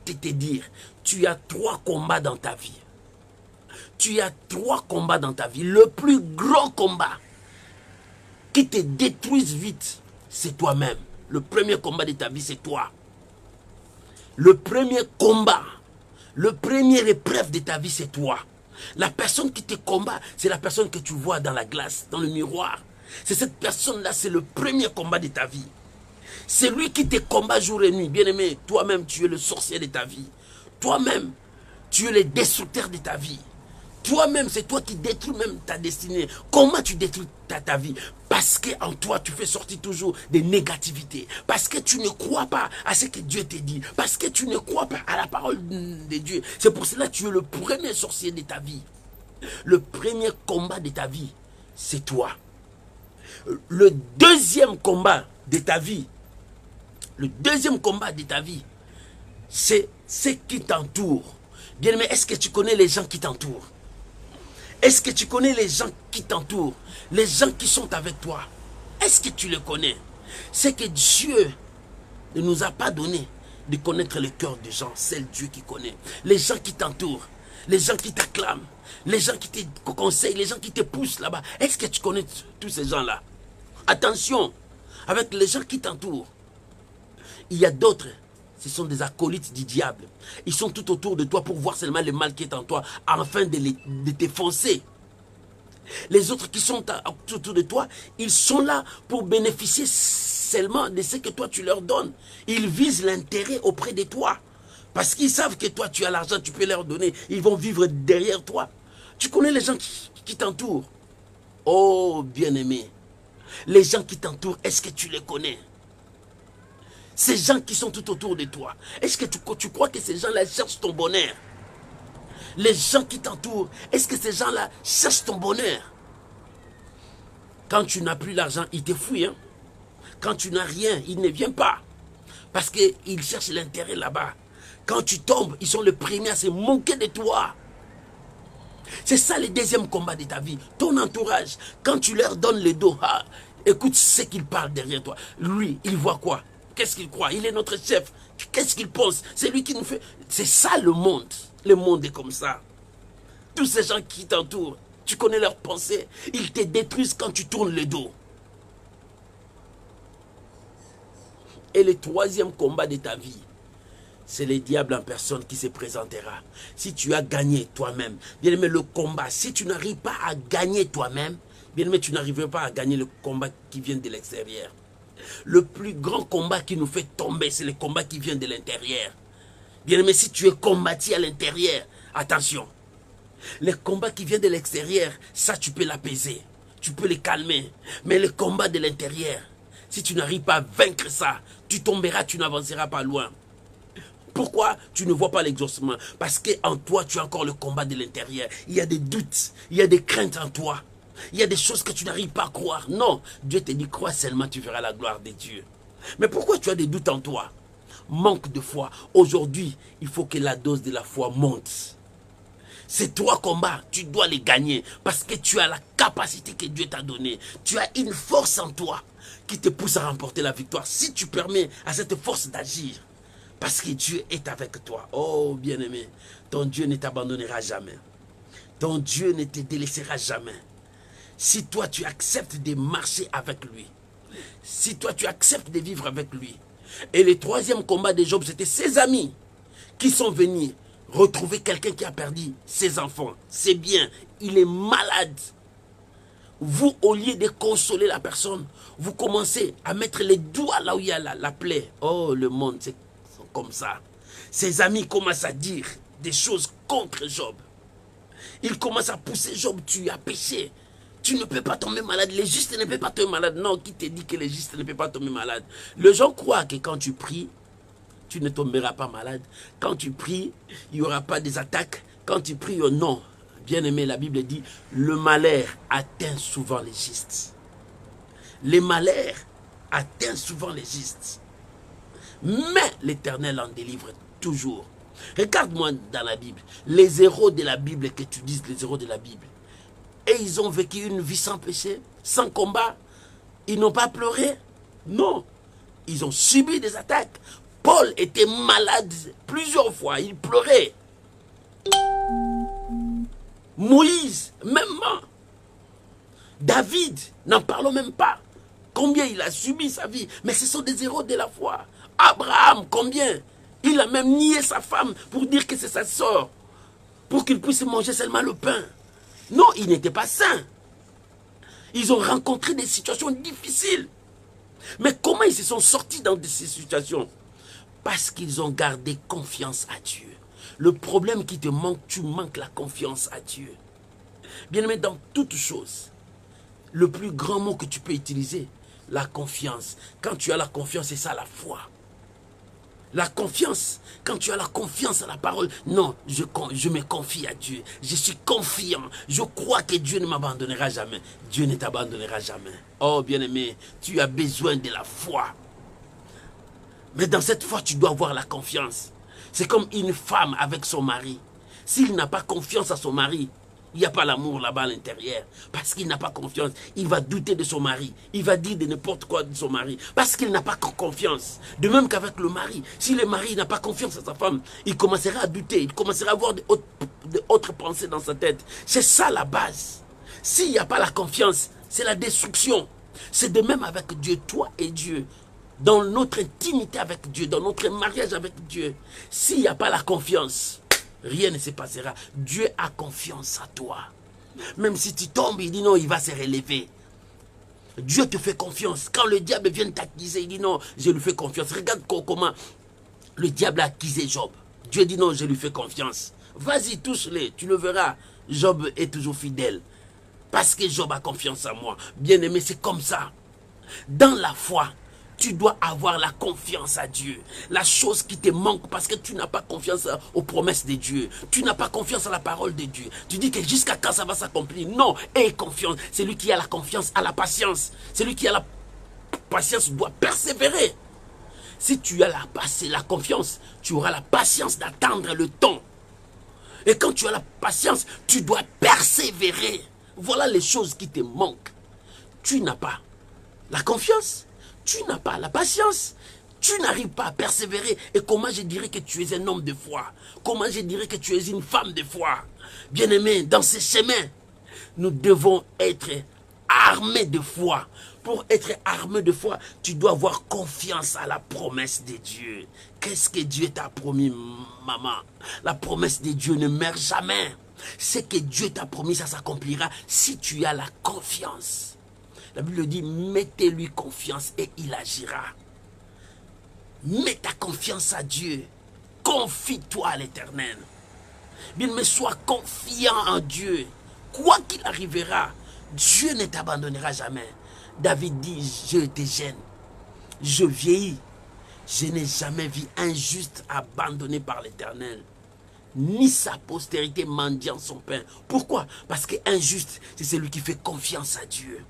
te dire, tu as 3 combats dans ta vie. Tu as 3 combats dans ta vie. Le plus grand combat qui te détruise vite, c'est toi-même. Le premier combat de ta vie, c'est toi. Le premier combat, le premier épreuve de ta vie, c'est toi. La personne qui te combat, c'est la personne que tu vois dans la glace, dans le miroir. C'est cette personne-là, c'est le premier combat de ta vie. C'est lui qui te combat jour et nuit. Bien-aimé, toi-même, tu es le sorcier de ta vie. Toi-même, tu es le destructeur de ta vie. Toi-même, c'est toi qui détruis même ta destinée. Comment tu détruis ta vie? Parce qu'en toi, tu fais sortir toujours des négativités. Parce que tu ne crois pas à ce que Dieu te dit. Parce que tu ne crois pas à la parole de Dieu. C'est pour cela que tu es le premier sorcier de ta vie. Le premier combat de ta vie, c'est toi. Le deuxième combat de ta vie, c'est ce qui t'entoure. Bien-aimé, est-ce que tu connais les gens qui t'entourent? Est-ce que tu connais les gens qui t'entourent? Les gens qui sont avec toi? Est-ce que tu les connais? C'est que Dieu ne nous a pas donné de connaître le cœur des gens. C'est Dieu qui connaît. Les gens qui t'entourent, les gens qui t'acclament, les gens qui te conseillent, les gens qui te poussent là-bas. Est-ce que tu connais tous ces gens-là? Attention, avec les gens qui t'entourent. Il y a d'autres, ce sont des acolytes du diable. Ils sont tout autour de toi pour voir seulement le mal qui est en toi, afin de t'effoncer. Les autres qui sont autour de toi, ils sont là pour bénéficier seulement de ce que toi tu leur donnes. Ils visent l'intérêt auprès de toi. Parce qu'ils savent que toi tu as l'argent, tu peux leur donner. Ils vont vivre derrière toi. Tu connais les gens qui t'entourent. Oh bien-aimé, les gens qui t'entourent, est-ce que tu les connais? Ces gens qui sont tout autour de toi, est-ce que tu crois que ces gens-là cherchent ton bonheur? Les gens qui t'entourent, est-ce que ces gens-là cherchent ton bonheur? Quand tu n'as plus l'argent, ils te fouillent. Hein? Quand tu n'as rien, ils ne viennent pas. Parce qu'ils cherchent l'intérêt là-bas. Quand tu tombes, ils sont les premiers à se moquer de toi. C'est ça le deuxième combat de ta vie. Ton entourage, quand tu leur donnes le dos, ah, écoute ce qu'il parle derrière toi. Lui, il voit quoi? Qu'est-ce qu'il croit? Il est notre chef. Qu'est-ce qu'il pense? C'est lui qui nous fait... C'est ça le monde. Le monde est comme ça. Tous ces gens qui t'entourent, tu connais leurs pensées. Ils te détruisent quand tu tournes le dos. Et le troisième combat de ta vie, c'est le diable en personne qui se présentera. Si tu as gagné toi-même, bien aimé, le combat, si tu n'arrives pas à gagner toi-même, bien aimé, tu n'arriveras pas à gagner le combat qui vient de l'extérieur. Le plus grand combat qui nous fait tomber, c'est le combat qui vient de l'intérieur. Bien aimé, si tu es combattu à l'intérieur, attention. Le combat qui vient de l'extérieur, ça tu peux l'apaiser, tu peux le calmer. Mais le combat de l'intérieur, si tu n'arrives pas à vaincre ça, tu tomberas, tu n'avanceras pas loin. Pourquoi tu ne vois pas l'exaucement? Parce qu'en toi, tu as encore le combat de l'intérieur. Il y a des doutes, il y a des craintes en toi. Il y a des choses que tu n'arrives pas à croire. Non, Dieu te dit, crois seulement, tu verras la gloire de Dieu. Mais pourquoi tu as des doutes en toi? Manque de foi. Aujourd'hui, il faut que la dose de la foi monte. Ces trois combats, tu dois les gagner parce que tu as la capacité que Dieu t'a donnée. Tu as une force en toi qui te pousse à remporter la victoire. Si tu permets à cette force d'agir, parce que Dieu est avec toi. Oh, bien-aimé, ton Dieu ne t'abandonnera jamais. Ton Dieu ne te délaissera jamais. Si toi, tu acceptes de marcher avec lui, si toi, tu acceptes de vivre avec lui. Et le troisième combat de Job, c'était ses amis qui sont venus retrouver quelqu'un qui a perdu ses enfants. C'est bien, il est malade. Vous, au lieu de consoler la personne, vous commencez à mettre les doigts là où il y a la plaie. Oh, le monde, c'est comme ça. Ses amis commencent à dire des choses contre Job. Ils commencent à pousser Job, tu as péché. Tu ne peux pas tomber malade. Les justes ne peuvent pas tomber malade. Non, qui te dit que les justes ne peuvent pas tomber malade? Les gens croient que quand tu pries, tu ne tomberas pas malade. Quand tu pries, il n'y aura pas des attaques. Quand tu pries, oh non. Bien aimé, la Bible dit, le malheur atteint souvent les justes. Le malheur atteint souvent les justes. Mais l'Éternel en délivre toujours. Regarde-moi dans la Bible. Les héros de la Bible que tu dises, les héros de la Bible. Et ils ont vécu une vie sans péché, sans combat. Ils n'ont pas pleuré. Non. Ils ont subi des attaques. Paul était malade plusieurs fois. Il pleurait. Moïse, même. David, n'en parlons même pas. Combien il a subi sa vie. Mais ce sont des héros de la foi. Abraham, combien? Il a même nié sa femme pour dire que c'est sa sœur. Pour qu'il puisse manger seulement le pain. Non, il n'était pas saint. Ils ont rencontré des situations difficiles. Mais comment ils se sont sortis dans ces situations? Parce qu'ils ont gardé confiance à Dieu. Le problème qui te manque, tu manques la confiance à Dieu. Bien aimé, dans toute chose, le plus grand mot que tu peux utiliser, la confiance. Quand tu as la confiance, c'est ça la foi. La confiance, quand tu as la confiance à la parole, non, je me confie à Dieu. Je suis confiant. Je crois que Dieu ne m'abandonnera jamais. Dieu ne t'abandonnera jamais. Oh bien-aimé, tu as besoin de la foi. Mais dans cette foi, tu dois avoir la confiance. C'est comme une femme avec son mari. S'il n'a pas confiance à son mari, il n'y a pas l'amour là-bas à l'intérieur. Parce qu'il n'a pas confiance. Il va douter de son mari. Il va dire de n'importe quoi de son mari. Parce qu'il n'a pas confiance. De même qu'avec le mari. Si le mari n'a pas confiance à sa femme, il commencera à douter. Il commencera à avoir d'autres pensées dans sa tête. C'est ça la base. S'il n'y a pas la confiance, c'est la destruction. C'est de même avec Dieu, toi et Dieu. Dans notre intimité avec Dieu, dans notre mariage avec Dieu. S'il n'y a pas la confiance, rien ne se passera. Dieu a confiance à toi. Même si tu tombes, il dit non, il va se relever. Dieu te fait confiance. Quand le diable vient t'accuser, il dit non, je lui fais confiance. Regarde comment le diable a accusé Job. Dieu dit non, je lui fais confiance. Vas-y, touche-le, tu le verras. Job est toujours fidèle. Parce que Job a confiance en moi. Bien-aimé, c'est comme ça. Dans la foi, tu dois avoir la confiance à Dieu. La chose qui te manque parce que tu n'as pas confiance aux promesses de Dieu. Tu n'as pas confiance à la parole de Dieu. Tu dis que jusqu'à quand ça va s'accomplir? Non, aie confiance. Celui qui a la confiance a la patience. Celui qui a la patience doit persévérer. Si tu as la confiance, tu auras la patience d'attendre le temps. Et quand tu as la patience, tu dois persévérer. Voilà les choses qui te manquent. Tu n'as pas la confiance, tu n'as pas la patience, tu n'arrives pas à persévérer. Et comment je dirais que tu es un homme de foi? Comment je dirais que tu es une femme de foi? Bien-aimé, dans ces chemins, nous devons être armés de foi. Pour être armé de foi, tu dois avoir confiance à la promesse de Dieu. Qu'est-ce que Dieu t'a promis, maman? La promesse de Dieu ne meurt jamais. Ce que Dieu t'a promis, ça s'accomplira si tu as la confiance. La Bible dit, mettez-lui confiance et il agira. Mets ta confiance à Dieu. Confie-toi à l'Éternel. Bien, mais sois confiant en Dieu. Quoi qu'il arrivera, Dieu ne t'abandonnera jamais. David dit, je te gêne, je vieillis. Je n'ai jamais vu un juste abandonné par l'Éternel, ni sa postérité mendiant son pain. Pourquoi? Parce qu'un juste, c'est celui qui fait confiance à Dieu.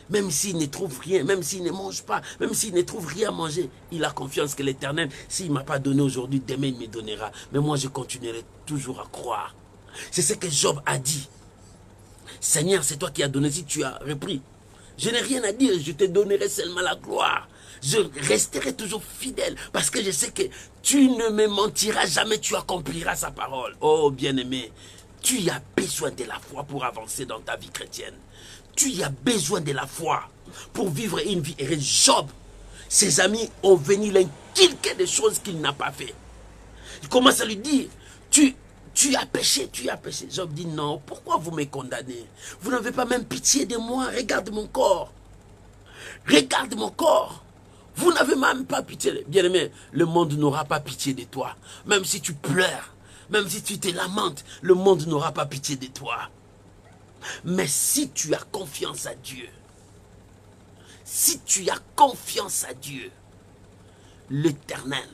Même s'il ne trouve rien, même s'il ne mange pas, même s'il ne trouve rien à manger, il a confiance que l'Éternel, s'il ne m'a pas donné aujourd'hui, demain il me donnera. Mais moi je continuerai toujours à croire. C'est ce que Job a dit. Seigneur, c'est toi qui as donné, si tu as repris. Je n'ai rien à dire, je te donnerai seulement la gloire. Je resterai toujours fidèle parce que je sais que tu ne me mentiras jamais, tu accompliras sa parole. Oh bien-aimé, tu as besoin de la foi pour avancer dans ta vie chrétienne. Tu as besoin de la foi pour vivre une vie heureuse. Job, ses amis ont venu l'inculquer des choses qu'il n'a pas fait. Il commence à lui dire, tu as péché, tu as péché. Job dit, non, pourquoi vous me condamnez? Vous n'avez pas même pitié de moi, regarde mon corps. Regarde mon corps. Vous n'avez même pas pitié. Bien-aimé, le monde n'aura pas pitié de toi. Même si tu pleures, même si tu te lamentes, le monde n'aura pas pitié de toi. Mais si tu as confiance à Dieu, si tu as confiance à Dieu, l'Éternel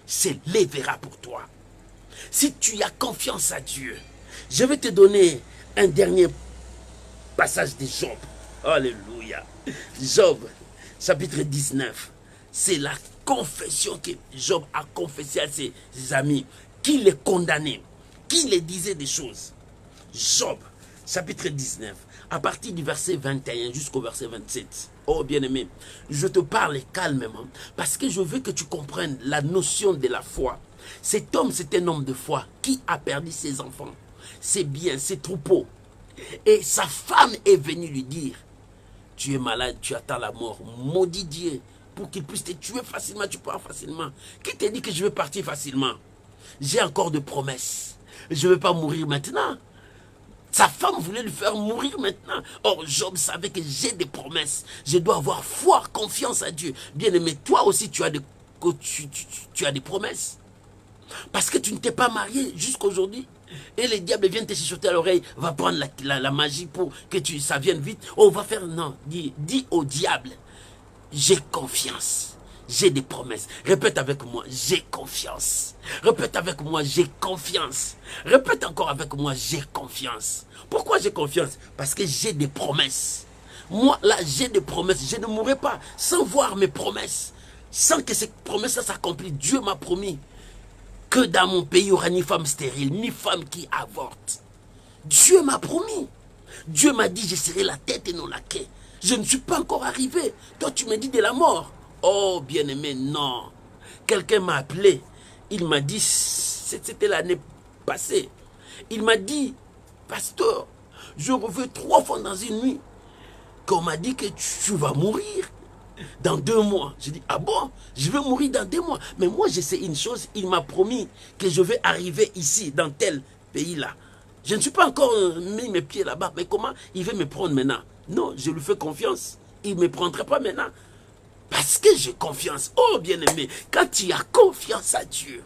se lèvera pour toi. Si tu as confiance à Dieu, je vais te donner un dernier passage de Job. Alléluia. Job, chapitre 19. C'est la confession que Job a confessée à ses amis, qui les condamnaient, qui les disaient des choses. Job, chapitre 19, à partir du verset 21 jusqu'au verset 27. Oh bien-aimé, je te parle calmement, parce que je veux que tu comprennes la notion de la foi. Cet homme, c'est un homme de foi qui a perdu ses enfants, ses biens, ses troupeaux. Et sa femme est venue lui dire, tu es malade, tu attends la mort, maudit Dieu, pour qu'il puisse te tuer facilement, tu pars facilement. Qui te dit que je vais partir facilement? J'ai encore de promesses. Je ne vais pas mourir maintenant. Sa femme voulait lui faire mourir maintenant. Or, Job savait que j'ai des promesses. Je dois avoir foi, confiance à Dieu. Bien-aimé, toi aussi, tu as des promesses. Parce que tu ne t'es pas marié jusqu'aujourd'hui. Et les diables viennent te chuchoter à l'oreille. Va prendre la magie pour que ça vienne vite. Oh, on va faire... Non, dis au diable. J'ai confiance. J'ai des promesses. Répète avec moi, j'ai confiance. Répète avec moi, j'ai confiance. Répète encore avec moi, j'ai confiance. Pourquoi j'ai confiance? Parce que j'ai des promesses. Moi, là, j'ai des promesses. Je ne mourrai pas sans voir mes promesses. Sans que ces promesses-là s'accomplissent. Dieu m'a promis que dans mon pays, il n'y aura ni femme stérile, ni femme qui avorte. Dieu m'a promis. Dieu m'a dit, je serai la tête et non la queue. Je ne suis pas encore arrivé. Toi, tu me dis de la mort. Oh, bien-aimé, non. Quelqu'un m'a appelé. Il m'a dit, c'était l'année passée. Il m'a dit, pasteur, je reviens 3 fois dans une nuit qu'on m'a dit que tu vas mourir dans 2 mois. J'ai dit, ah bon, je vais mourir dans 2 mois. Mais moi, je sais une chose, il m'a promis que je vais arriver ici, dans tel pays-là. Je ne suis pas encore mis mes pieds là-bas. Mais comment il veut me prendre maintenant? Non, je lui fais confiance. Il ne me prendra pas maintenant. Parce que j'ai confiance. Oh, bien-aimé, quand tu as confiance à Dieu,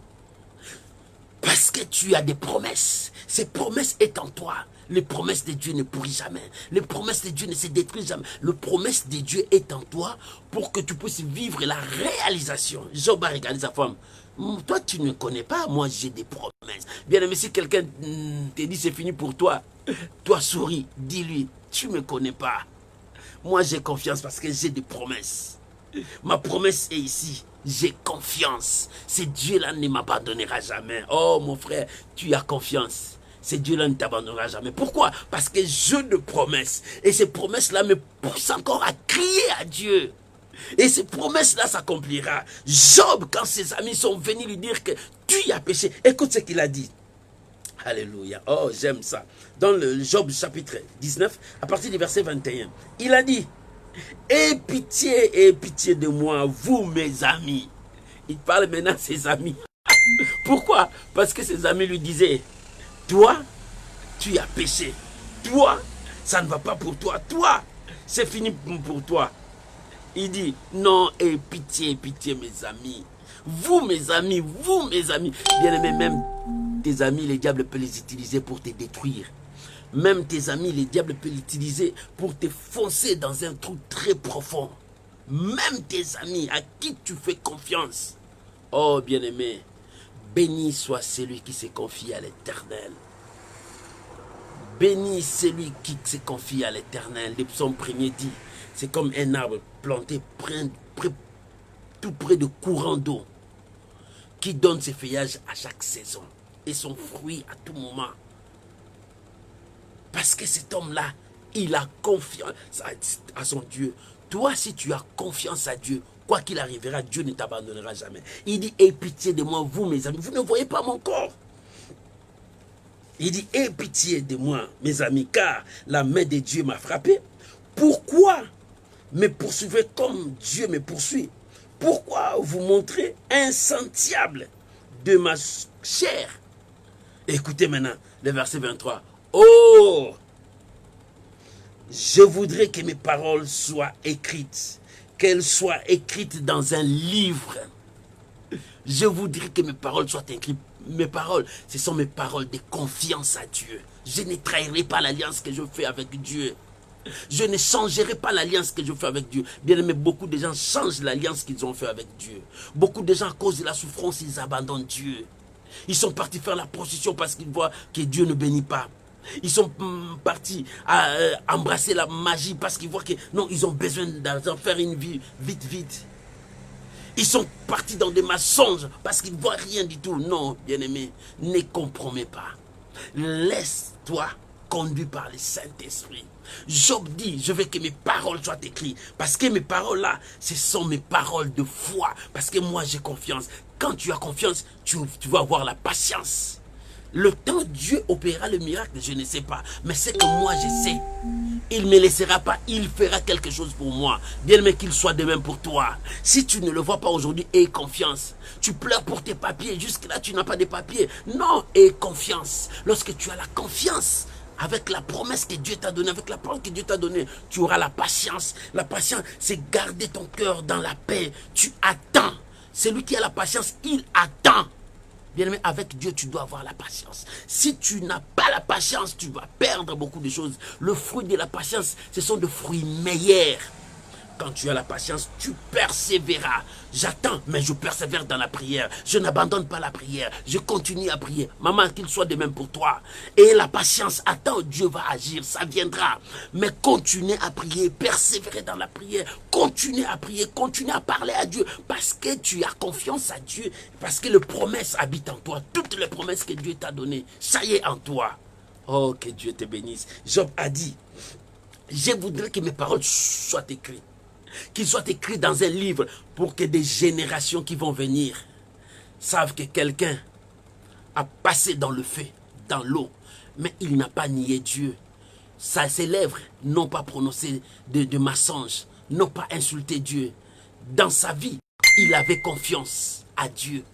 parce que tu as des promesses, ces promesses sont en toi. Les promesses de Dieu ne pourrissent jamais. Les promesses de Dieu ne se détruisent jamais. Les promesses de Dieu sont en toi pour que tu puisses vivre la réalisation. Job a regardé sa femme. Toi, tu ne connais pas. Moi, j'ai des promesses. Bien-aimé, si quelqu'un te dit c'est fini pour toi, toi souris, dis-lui, tu ne me connais pas. Moi, j'ai confiance parce que j'ai des promesses. Ma promesse est ici. J'ai confiance. Ce Dieu-là ne m'abandonnera jamais. Oh, mon frère, tu as confiance. ce Dieu-là ne t'abandonnera jamais. Pourquoi? Parce que j'ai de promesses. Et ces promesses-là me poussent encore à crier à Dieu. Et ces promesses-là s'accomplira. Job, quand ses amis sont venus lui dire que tu y as péché, écoute ce qu'il a dit. Alléluia. Oh, j'aime ça. Dans le Job chapitre 19, à partir du verset 21, il a dit, aie pitié de moi, vous mes amis. Il parle maintenant à ses amis. Pourquoi? Parce que ses amis lui disaient, toi, tu as péché. Toi, ça ne va pas pour toi. Toi, c'est fini pour toi. Il dit, non, aie pitié mes amis. Vous mes amis, bien aimé, même tes amis, les diables peuvent les utiliser pour te détruire. Même tes amis, les diables peuvent l'utiliser pour te foncer dans un trou très profond. Même tes amis à qui tu fais confiance. Oh bien-aimé, béni soit celui qui se confie à l'Éternel. Béni celui qui se confie à l'Éternel. Le psaume 1er dit, c'est comme un arbre planté tout près de courants d'eau qui donne ses feuillages à chaque saison et son fruit à tout moment. Parce que cet homme-là, il a confiance à son Dieu. Toi, si tu as confiance à Dieu, quoi qu'il arrivera, Dieu ne t'abandonnera jamais. Il dit, aie pitié de moi, vous mes amis. Vous ne voyez pas mon corps. Il dit, aie pitié de moi, mes amis, car la main de Dieu m'a frappé. Pourquoi me poursuivez comme Dieu me poursuit? Pourquoi vous montrez insatiable de ma chair? Écoutez maintenant le verset 23. Oh, je voudrais que mes paroles soient écrites, qu'elles soient écrites dans un livre. Je voudrais que mes paroles soient écrites. Mes paroles, ce sont mes paroles de confiance à Dieu. Je ne trahirai pas l'alliance que je fais avec Dieu. Je ne changerai pas l'alliance que je fais avec Dieu. Bien aimé, beaucoup de gens changent l'alliance qu'ils ont fait avec Dieu. Beaucoup de gens, à cause de la souffrance, ils abandonnent Dieu. Ils sont partis faire la procession parce qu'ils voient que Dieu ne bénit pas. Ils sont partis à embrasser la magie parce qu'ils voient que non, ils ont besoin d'en faire une vie vite. Ils sont partis dans des mensonges parce qu'ils ne voient rien du tout. Non, bien-aimé, ne compromets pas. Laisse-toi conduire par le Saint-Esprit. Job dit, je veux que mes paroles soient écrites. Parce que mes paroles là, ce sont mes paroles de foi. Parce que moi j'ai confiance. Quand tu as confiance, tu vas avoir la patience. Le temps Dieu opérera le miracle, je ne sais pas. Mais c'est que moi je sais. Il ne me laissera pas, il fera quelque chose pour moi. Bien aimé, qu'il soit de même pour toi. Si tu ne le vois pas aujourd'hui, aie confiance. Tu pleures pour tes papiers, jusque-là tu n'as pas de papiers. Non, aie confiance. Lorsque tu as la confiance, avec la promesse que Dieu t'a donnée, avec la parole que Dieu t'a donnée, tu auras la patience. La patience, c'est garder ton cœur dans la paix. Tu attends. Celui qui a la patience, il attend. Bien-aimé, avec Dieu, tu dois avoir la patience. Si tu n'as pas la patience, tu vas perdre beaucoup de choses. Le fruit de la patience, ce sont des fruits meilleurs. Quand tu as la patience, tu persévéreras. J'attends, mais je persévère dans la prière. Je n'abandonne pas la prière. Je continue à prier. Maman, qu'il soit de même pour toi. Et la patience, attends, Dieu va agir, ça viendra. Mais continue à prier, persévérer dans la prière. Continue à prier, continue à parler à Dieu. Parce que tu as confiance à Dieu. Parce que les promesses habitent en toi. Toutes les promesses que Dieu t'a données, ça y est en toi. Oh, que Dieu te bénisse. Job a dit, je voudrais que mes paroles soient écrites. Qu'il soit écrit dans un livre pour que des générations qui vont venir savent que quelqu'un a passé dans le feu, dans l'eau, mais il n'a pas nié Dieu. Ses lèvres n'ont pas prononcé de mensonges, n'ont pas insulté Dieu. Dans sa vie, il avait confiance à Dieu.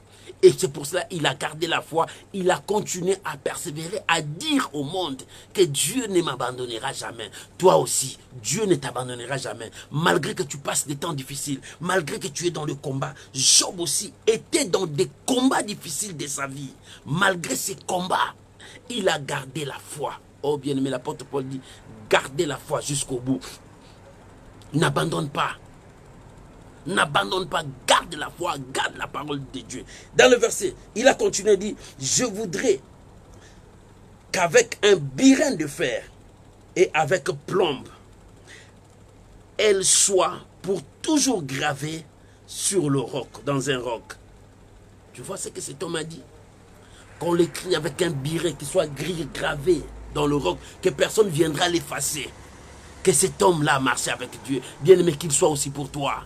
Et c'est pour cela qu'il a gardé la foi, il a continué à persévérer, à dire au monde que Dieu ne m'abandonnera jamais. Toi aussi, Dieu ne t'abandonnera jamais. Malgré que tu passes des temps difficiles, malgré que tu es dans le combat, Job aussi était dans des combats difficiles de sa vie. Malgré ces combats, il a gardé la foi. Oh bien-aimé, l'apôtre Paul dit, gardez la foi jusqu'au bout. N'abandonne pas. N'abandonne pas, garde la foi, garde la parole de Dieu. Dans le verset, il a continué à dire, je voudrais qu'avec un birin de fer et avec plombe, elle soit pour toujours gravée sur le roc, dans un roc. Tu vois ce que cet homme a dit? qu'on l'écrit avec un biret qui soit gris gravé dans le roc, que personne ne viendra l'effacer. Que cet homme-là marche avec Dieu. Bien-aimé, qu'il soit aussi pour toi.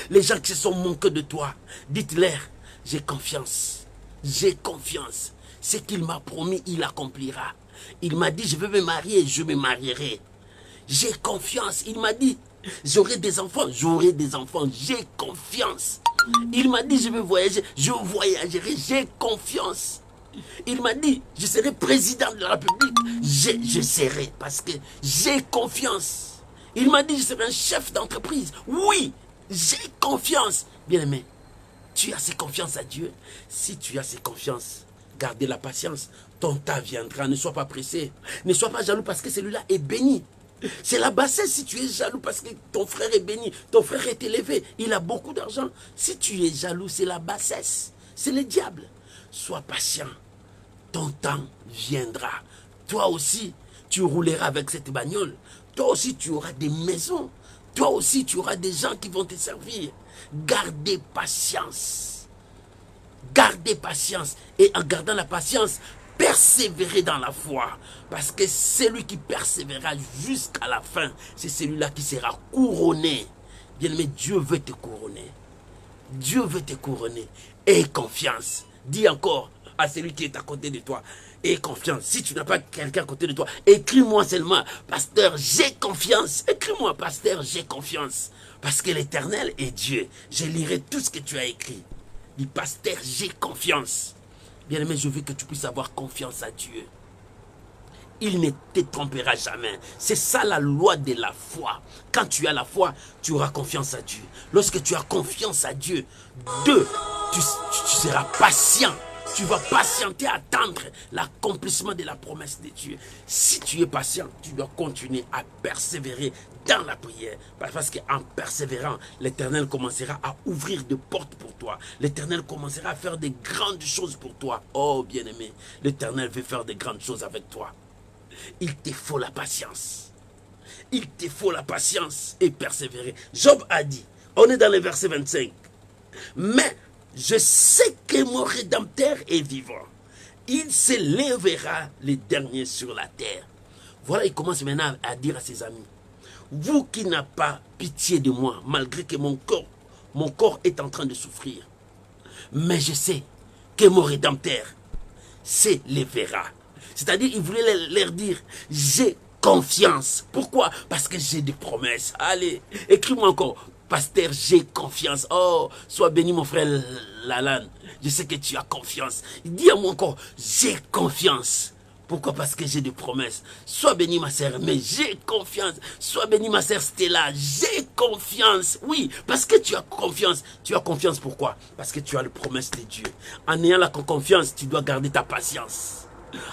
Les gens qui se sont moqués de toi, dites-leur, j'ai confiance. J'ai confiance. Ce qu'il m'a promis, il accomplira. Il m'a dit, je veux me marier, je me marierai. J'ai confiance. Il m'a dit, j'aurai des enfants, j'aurai des enfants. J'ai confiance. Il m'a dit, je vais voyager, je voyagerai. J'ai confiance. Il m'a dit, je serai président de la République. Je serai parce que j'ai confiance. Il m'a dit, je serai un chef d'entreprise. Oui, j'ai confiance. Bien-aimé, tu as cette confiance à Dieu. Si tu as cette confiance, gardez la patience. Ton temps viendra. Ne sois pas pressé. Ne sois pas jaloux parce que celui-là est béni. C'est la bassesse si tu es jaloux parce que ton frère est béni. Ton frère est élevé. Il a beaucoup d'argent. Si tu es jaloux, c'est la bassesse. C'est le diable. Sois patient. Ton temps viendra. Toi aussi, tu rouleras avec cette bagnole. Toi aussi, tu auras des maisons. Toi aussi, tu auras des gens qui vont te servir. Gardez patience. Gardez patience. Et en gardant la patience, persévérez dans la foi. Parce que celui qui persévérera jusqu'à la fin, c'est celui-là qui sera couronné. Bien-aimé, Dieu veut te couronner. Dieu veut te couronner. Aie confiance. Dis encore à celui qui est à côté de toi. Aie confiance. Si tu n'as pas quelqu'un à côté de toi, écris-moi seulement. Pasteur, j'ai confiance. Écris-moi, pasteur, j'ai confiance. Parce que l'Éternel est Dieu. Je lirai tout ce que tu as écrit. Dis, pasteur, j'ai confiance. Bien-aimé, je veux que tu puisses avoir confiance à Dieu. Il ne te trompera jamais. C'est ça la loi de la foi. Quand tu as la foi, tu auras confiance à Dieu. Lorsque tu as confiance à Dieu, tu seras patient. Tu vas patienter à attendre l'accomplissement de la promesse de Dieu. Si tu es patient, tu dois continuer à persévérer dans la prière. Parce qu'en persévérant, l'Éternel commencera à ouvrir des portes pour toi. L'Éternel commencera à faire des grandes choses pour toi. Oh bien-aimé, l'Éternel veut faire des grandes choses avec toi. Il te faut la patience. Il te faut la patience et persévérer. Job a dit, on est dans le verset 25. Mais je sais que mon Rédempteur est vivant. Il se lèvera le dernier sur la terre. Voilà, il commence maintenant à dire à ses amis, vous qui n'avez pas pitié de moi, malgré que mon corps est en train de souffrir. Mais je sais que mon Rédempteur se lèvera. C'est-à-dire, il voulait leur dire, j'ai confiance. Pourquoi? Parce que j'ai des promesses. Allez, écris-moi encore. Pasteur, j'ai confiance. Oh, sois béni mon frère Lalan. Je sais que tu as confiance. Dis à moi encore, j'ai confiance. Pourquoi? Parce que j'ai des promesses. Sois béni ma sœur, mais j'ai confiance. Sois béni ma sœur Stella, j'ai confiance. Oui, parce que tu as confiance. Tu as confiance pourquoi? Parce que tu as les promesses de Dieu. En ayant la confiance, tu dois garder ta patience.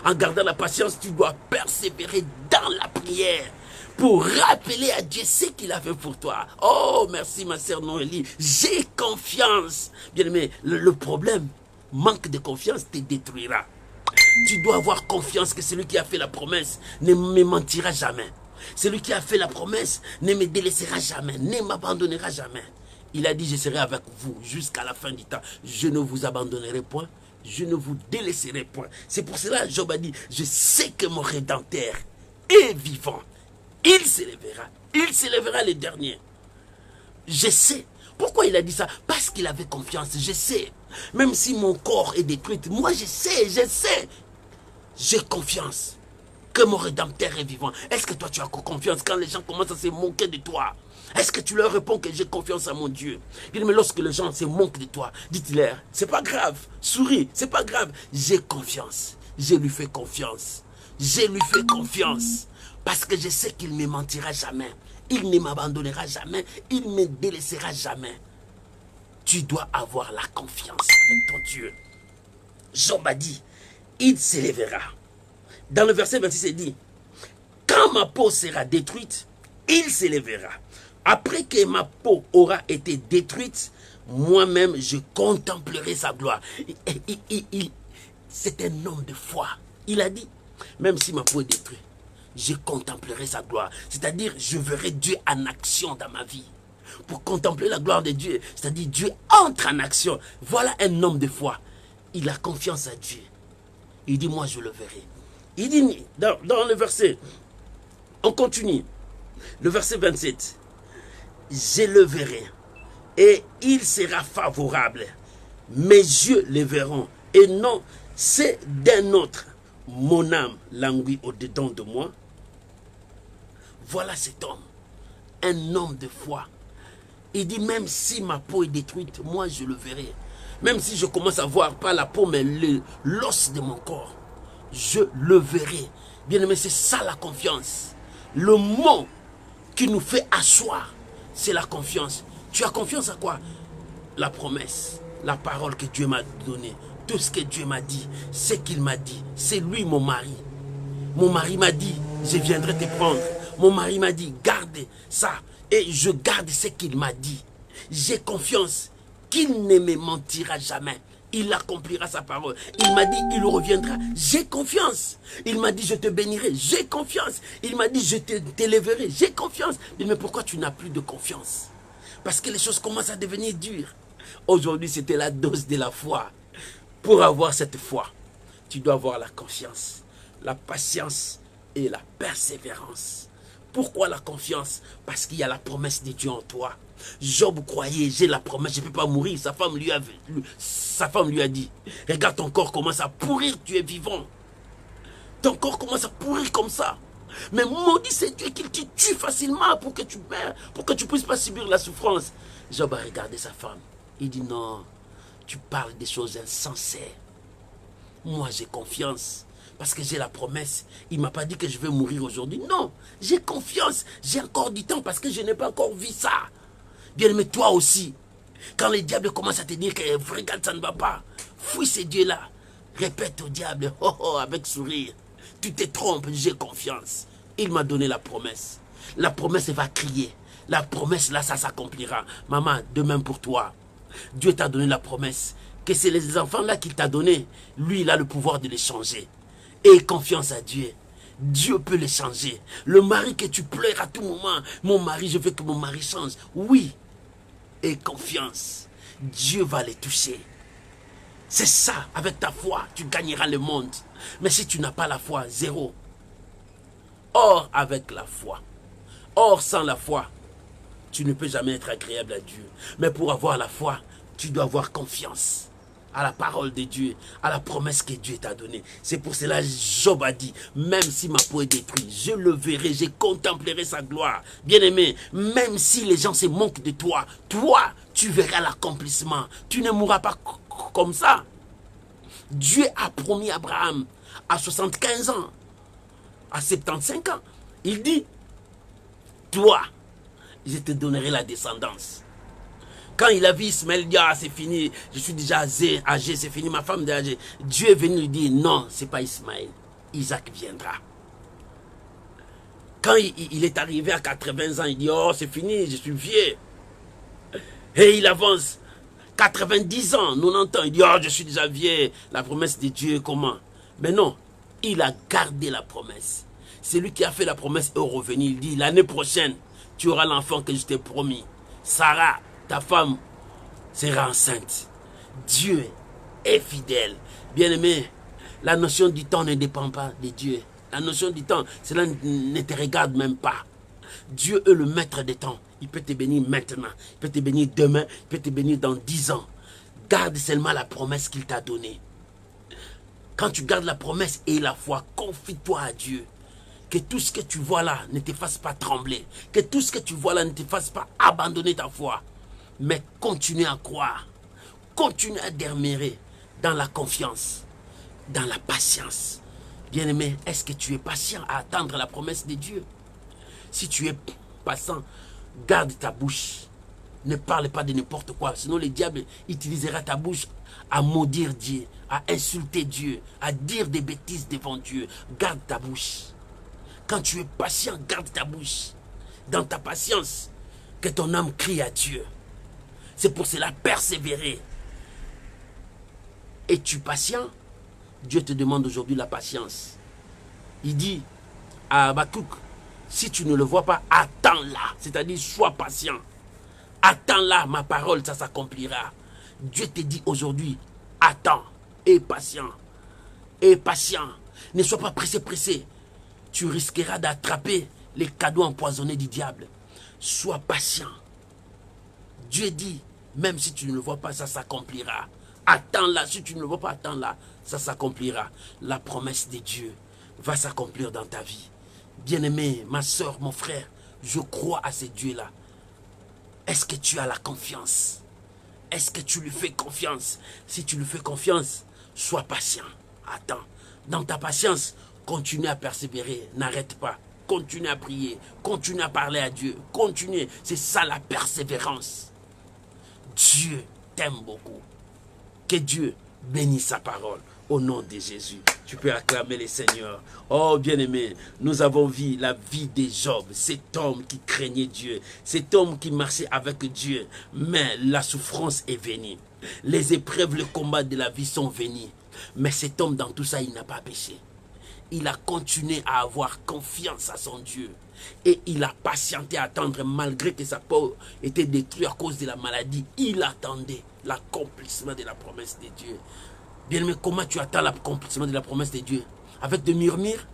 En gardant la patience, tu dois persévérer dans la prière pour rappeler à Dieu ce qu'il a fait pour toi. Oh, merci ma sœur Noélie. J'ai confiance. Bien aimé, le problème, manque de confiance te détruira. Tu dois avoir confiance que celui qui a fait la promesse ne me mentira jamais. Celui qui a fait la promesse ne me délaissera jamais, ne m'abandonnera jamais. Il a dit, je serai avec vous jusqu'à la fin du temps. Je ne vous abandonnerai point. Je ne vous délaisserai point. C'est pour cela que Job a dit, je sais que mon Rédempteur est vivant. Il s'élèvera le dernier. Je sais. Pourquoi il a dit ça? Parce qu'il avait confiance. Je sais. Même si mon corps est détruit, moi je sais. J'ai confiance que mon Rédempteur est vivant. Est-ce que toi tu as confiance quand les gens commencent à se moquer de toi? Est-ce que tu leur réponds que j'ai confiance à mon Dieu? Mais lorsque les gens se moquent de toi, dites-leur, c'est pas grave, souris, c'est pas grave. J'ai confiance, je lui fais confiance. Je lui fais confiance. Parce que je sais qu'il ne me mentira jamais. Il ne m'abandonnera jamais. Il ne me délaissera jamais. Tu dois avoir la confiance avec ton Dieu. Job a dit, il s'élèvera. Dans le verset 26, il dit, quand ma peau sera détruite, il s'élèvera. Après que ma peau aura été détruite, moi-même je contemplerai sa gloire. C'est un homme de foi. Il a dit, même si ma peau est détruite, je contemplerai sa gloire. C'est-à-dire, je verrai Dieu en action dans ma vie. Pour contempler la gloire de Dieu, c'est-à-dire Dieu entre en action. Voilà un homme de foi. Il a confiance à Dieu. Il dit, moi je le verrai. Il dit, dans le verset, on continue, le verset 27, je le verrai et il sera favorable. Mes yeux le verront et non, c'est d'un autre. Mon âme languit au-dedans de moi. Voilà cet homme, un homme de foi. Il dit, même si ma peau est détruite, moi je le verrai. Même si je commence à voir pas la peau, mais l'os de mon corps, je le verrai. Bien aimé, c'est ça la confiance. Le mot qui nous fait asseoir, c'est la confiance. Tu as confiance à quoi? La promesse, la parole que Dieu m'a donnée, tout ce que Dieu m'a dit, ce qu'il m'a dit. C'est lui mon mari. Mon mari m'a dit, je viendrai te prendre. Mon mari m'a dit, garde ça. Et je garde ce qu'il m'a dit. J'ai confiance qu'il ne me mentira jamais. Il accomplira sa parole. Il m'a dit, il reviendra. J'ai confiance. Il m'a dit, je te bénirai. J'ai confiance. Il m'a dit, je t'élèverai. J'ai confiance. Mais pourquoi tu n'as plus de confiance? Parce que les choses commencent à devenir dures. Aujourd'hui, c'était la dose de la foi. Pour avoir cette foi, tu dois avoir la confiance, la patience et la persévérance. Pourquoi la confiance? Parce qu'il y a la promesse de Dieu en toi. Job croyait, j'ai la promesse, je ne peux pas mourir. Sa femme lui a dit, regarde ton corps commence à pourrir, tu es vivant. Ton corps commence à pourrir comme ça. Mais maudit c'est Dieu qu'il te tue facilement pour que tu meurs, pour que tu ne puisses pas subir la souffrance. Job a regardé sa femme. Il dit non, tu parles des choses insensées. Moi j'ai confiance. Parce que j'ai la promesse. Il ne m'a pas dit que je vais mourir aujourd'hui. Non, j'ai confiance. J'ai encore du temps parce que je n'ai pas encore vu ça. Bien aimé, toi aussi. Quand le diable commence à te dire que regarde, ça ne va pas. Fouille ces dieux-là. Répète au diable, oh oh, avec sourire. Tu te trompes, j'ai confiance. Il m'a donné la promesse. La promesse va crier. La promesse là, ça s'accomplira. Maman, de même pour toi. Dieu t'a donné la promesse. Que c'est les enfants là qu'il t'a donné. Lui, il a le pouvoir de les changer. Et confiance à Dieu. Dieu peut les changer. Le mari que tu pleures à tout moment. Mon mari, je veux que mon mari change. Oui. Et confiance. Dieu va les toucher. C'est ça. Avec ta foi, tu gagneras le monde. Mais si tu n'as pas la foi, zéro. Or, avec la foi. Or, sans la foi, tu ne peux jamais être agréable à Dieu. Mais pour avoir la foi, tu dois avoir confiance à la parole de Dieu, à la promesse que Dieu t'a donnée. C'est pour cela que Job a dit, même si ma peau est détruite, je le verrai, je contemplerai sa gloire. Bien-aimé, même si les gens se moquent de toi, toi, tu verras l'accomplissement. Tu ne mourras pas comme ça. Dieu a promis à Abraham à 75 ans, à 75 ans. Il dit, toi, je te donnerai la descendance. Quand il a vu Ismaël, il dit, ah, c'est fini, je suis déjà âgé, c'est fini, ma femme est âgée. Dieu est venu lui dire, non, ce n'est pas Ismaël, Isaac viendra. Quand il est arrivé à 80 ans, il dit, oh, c'est fini, je suis vieux. Et il avance, 90 ans, 90 ans, il dit, oh, je suis déjà vieux, la promesse de Dieu, comment? Mais non, il a gardé la promesse. C'est lui qui a fait la promesse est revenu, il dit, l'année prochaine, tu auras l'enfant que je t'ai promis. Sarah, ta femme sera enceinte. Dieu est fidèle. Bien-aimé, la notion du temps ne dépend pas de Dieu. La notion du temps, cela ne te regarde même pas. Dieu est le maître des temps. Il peut te bénir maintenant. Il peut te bénir demain. Il peut te bénir dans 10 ans. Garde seulement la promesse qu'il t'a donnée. Quand tu gardes la promesse et la foi, confie-toi à Dieu. Que tout ce que tu vois là ne te fasse pas trembler. Que tout ce que tu vois là ne te fasse pas abandonner ta foi. Mais continue à croire, continue à demeurer dans la confiance, dans la patience. Bien-aimé, est-ce que tu es patient à attendre la promesse de Dieu? Si tu es patient, garde ta bouche. Ne parle pas de n'importe quoi, sinon le diable utilisera ta bouche à maudire Dieu, à insulter Dieu, à dire des bêtises devant Dieu. Garde ta bouche. Quand tu es patient, garde ta bouche. Dans ta patience, que ton âme crie à Dieu. C'est pour cela persévérer. Es-tu patient? Dieu te demande aujourd'hui la patience. Il dit à Habakkuk, si tu ne le vois pas, attends-la. C'est-à-dire, sois patient. Attends-la, ma parole, ça s'accomplira. Dieu te dit aujourd'hui, attends et patient. Et patient. Ne sois pas pressé. Tu risqueras d'attraper les cadeaux empoisonnés du diable. Sois patient. Dieu dit, même si tu ne le vois pas, ça s'accomplira. Attends-là, si tu ne le vois pas, attends-là, ça s'accomplira. La promesse de Dieu va s'accomplir dans ta vie. Bien-aimé, ma soeur, mon frère, je crois à ce Dieu-là. Est-ce que tu as la confiance? Est-ce que tu lui fais confiance? Si tu lui fais confiance, sois patient. Attends. Dans ta patience, continue à persévérer. N'arrête pas. Continue à prier. Continue à parler à Dieu. Continue. C'est ça la persévérance. Dieu t'aime beaucoup. Que Dieu bénisse sa parole. Au nom de Jésus, tu peux acclamer le Seigneur. Oh bien-aimé, nous avons vu la vie de Job, cet homme qui craignait Dieu, cet homme qui marchait avec Dieu. Mais la souffrance est venue. Les épreuves, le combat de la vie sont venus. Mais cet homme, dans tout ça, il n'a pas péché. Il a continué à avoir confiance à son Dieu. Et il a patienté à attendre, malgré que sa peau était détruite à cause de la maladie. Il attendait l'accomplissement de la promesse de Dieu. Bien-aimé, comment tu attends l'accomplissement de la promesse de Dieu? Avec des murmures?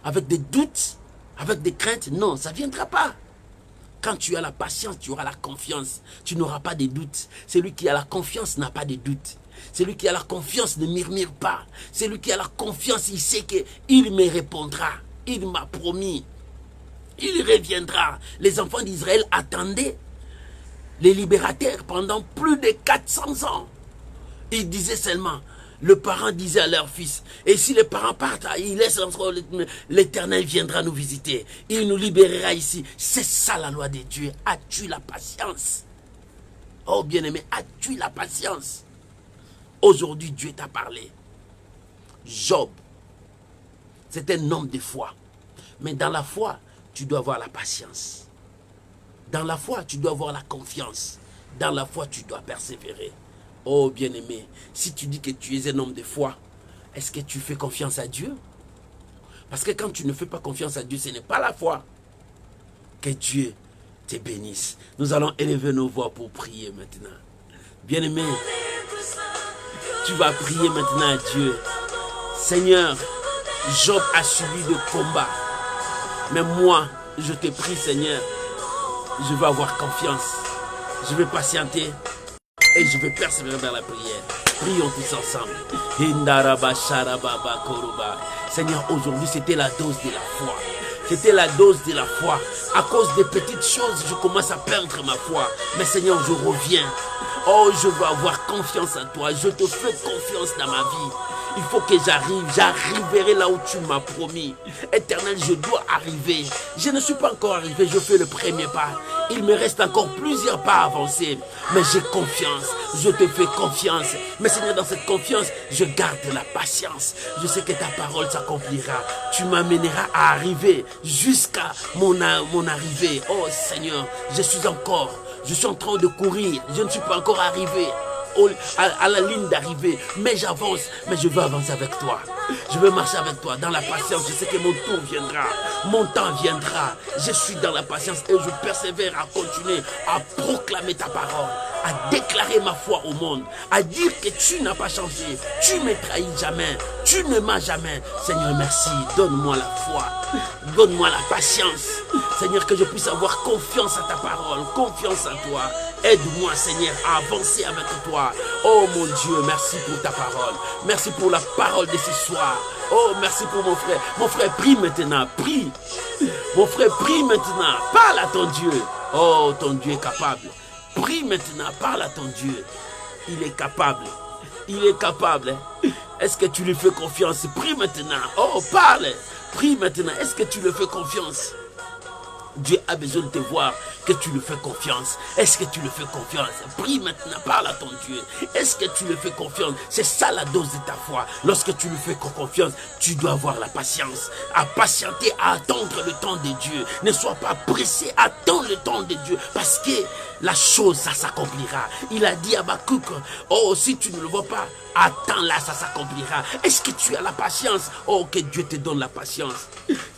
Avec des doutes? Avec des craintes? Non, ça ne viendra pas. Quand tu as la patience, tu auras la confiance. Tu n'auras pas de doutes. Celui qui a la confiance n'a pas de doutes. Celui qui a la confiance ne murmure pas. Celui qui a la confiance, il sait qu'il me répondra. Il m'a promis. Il reviendra. Les enfants d'Israël attendaient les libérateurs pendant plus de 400 ans. Ils disaient seulement, le parent disait à leur fils, et si les parents partent, ils laissent entre l'Éternel viendra nous visiter. Il nous libérera ici. C'est ça la loi de Dieu. As-tu la patience? Oh bien-aimé, as-tu la patience? Aujourd'hui, Dieu t'a parlé. Job, c'est un homme de foi. Mais dans la foi, tu dois avoir la patience. Dans la foi, tu dois avoir la confiance. Dans la foi, tu dois persévérer. Oh bien-aimé, si tu dis que tu es un homme de foi, est-ce que tu fais confiance à Dieu? Parce que quand tu ne fais pas confiance à Dieu, ce n'est pas la foi. Que Dieu te bénisse. Nous allons élever nos voix pour prier maintenant. Bien-aimé, tu vas prier maintenant à Dieu. Seigneur, Job a subi de combats. Mais moi, je te prie, Seigneur, je vais avoir confiance. Je vais patienter. Et je vais persévérer dans la prière. Prions tous ensemble. Seigneur, aujourd'hui, c'était la dose de la foi. C'était la dose de la foi. À cause des petites choses, je commence à perdre ma foi. Mais Seigneur, je reviens. Oh, je veux avoir confiance en toi. Je te fais confiance dans ma vie. Il faut que j'arrive. J'arriverai là où tu m'as promis. Éternel, je dois arriver. Je ne suis pas encore arrivé. Je fais le premier pas. Il me reste encore plusieurs pas à avancer. Mais j'ai confiance. Je te fais confiance. Mais Seigneur, dans cette confiance, je garde la patience. Je sais que ta parole s'accomplira. Tu m'amèneras à arriver jusqu'à mon arrivée. Oh Seigneur, je suis en train de courir. Je ne suis pas encore arrivé à la ligne d'arrivée, mais j'avance, mais je veux avancer avec toi. Je veux marcher avec toi dans la patience. Je sais que mon tour viendra, mon temps viendra. Je suis dans la patience et je persévère à continuer à proclamer ta parole, à déclarer ma foi au monde, à dire que tu n'as pas changé, tu ne me trahis jamais, tu ne m'as jamais. Seigneur, merci, donne-moi la foi, donne-moi la patience. Seigneur, que je puisse avoir confiance à ta parole, confiance en toi. Aide-moi, Seigneur, à avancer avec toi. Oh mon Dieu, merci pour ta parole. Merci pour la parole de ce soir. Oh, merci pour mon frère. Mon frère, prie maintenant, prie. Mon frère, prie maintenant. Parle à ton Dieu. Oh, ton Dieu est capable. Prie maintenant, parle à ton Dieu. Il est capable. Il est capable. Est-ce que tu lui fais confiance? Prie maintenant. Oh, parle. Prie maintenant. Est-ce que tu lui fais confiance? Dieu a besoin de te voir, que tu lui fais confiance. Est-ce que tu lui fais confiance? Prie maintenant, parle à ton Dieu. Est-ce que tu lui fais confiance? C'est ça la dose de ta foi. Lorsque tu lui fais confiance, tu dois avoir la patience. À patienter, à attendre le temps de Dieu. Ne sois pas pressé, attends le temps de Dieu. Parce que la chose, ça s'accomplira. Il a dit à Habakkuk, oh, si tu ne le vois pas, attends là, ça s'accomplira. Est-ce que tu as la patience? Oh, que Dieu te donne la patience.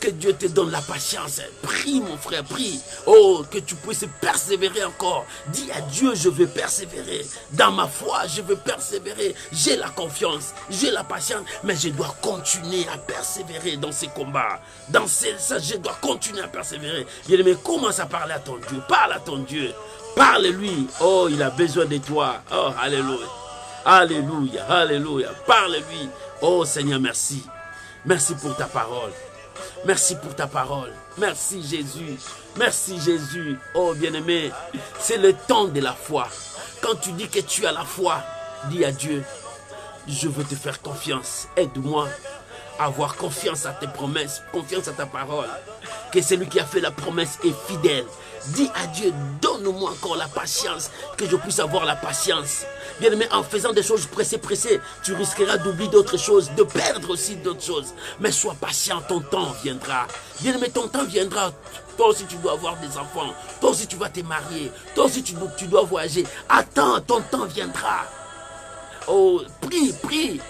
Que Dieu te donne la patience. Prie, mon frère, prie. Oh, que tu puisses persévérer encore. Dis à Dieu, je veux persévérer. Dans ma foi, je veux persévérer. J'ai la confiance, j'ai la patience, mais je dois continuer à persévérer dans ces combats. Dans ça, je dois continuer à persévérer. Bien-aimé, commence à parler à ton Dieu. Parle à ton Dieu. Parle-lui. Oh, il a besoin de toi. Oh, alléluia. Alléluia, alléluia. Parle-lui. Oh Seigneur, merci. Merci pour ta parole. Merci pour ta parole. Merci Jésus. Merci Jésus. Oh bien-aimé, c'est le temps de la foi. Quand tu dis que tu as la foi, dis à Dieu, je veux te faire confiance. Aide-moi à avoir confiance à tes promesses, confiance à ta parole. Que celui qui a fait la promesse est fidèle. Dis à Dieu, donne-moi encore la patience, que je puisse avoir la patience. Bien-aimé, en faisant des choses pressées, tu risqueras d'oublier d'autres choses, de perdre aussi d'autres choses. Mais sois patient, ton temps viendra. Bien-aimé, ton temps viendra. Toi aussi, tu dois avoir des enfants. Toi aussi, tu vas te marier. Toi aussi, tu dois voyager. Attends, ton temps viendra. Oh, prie.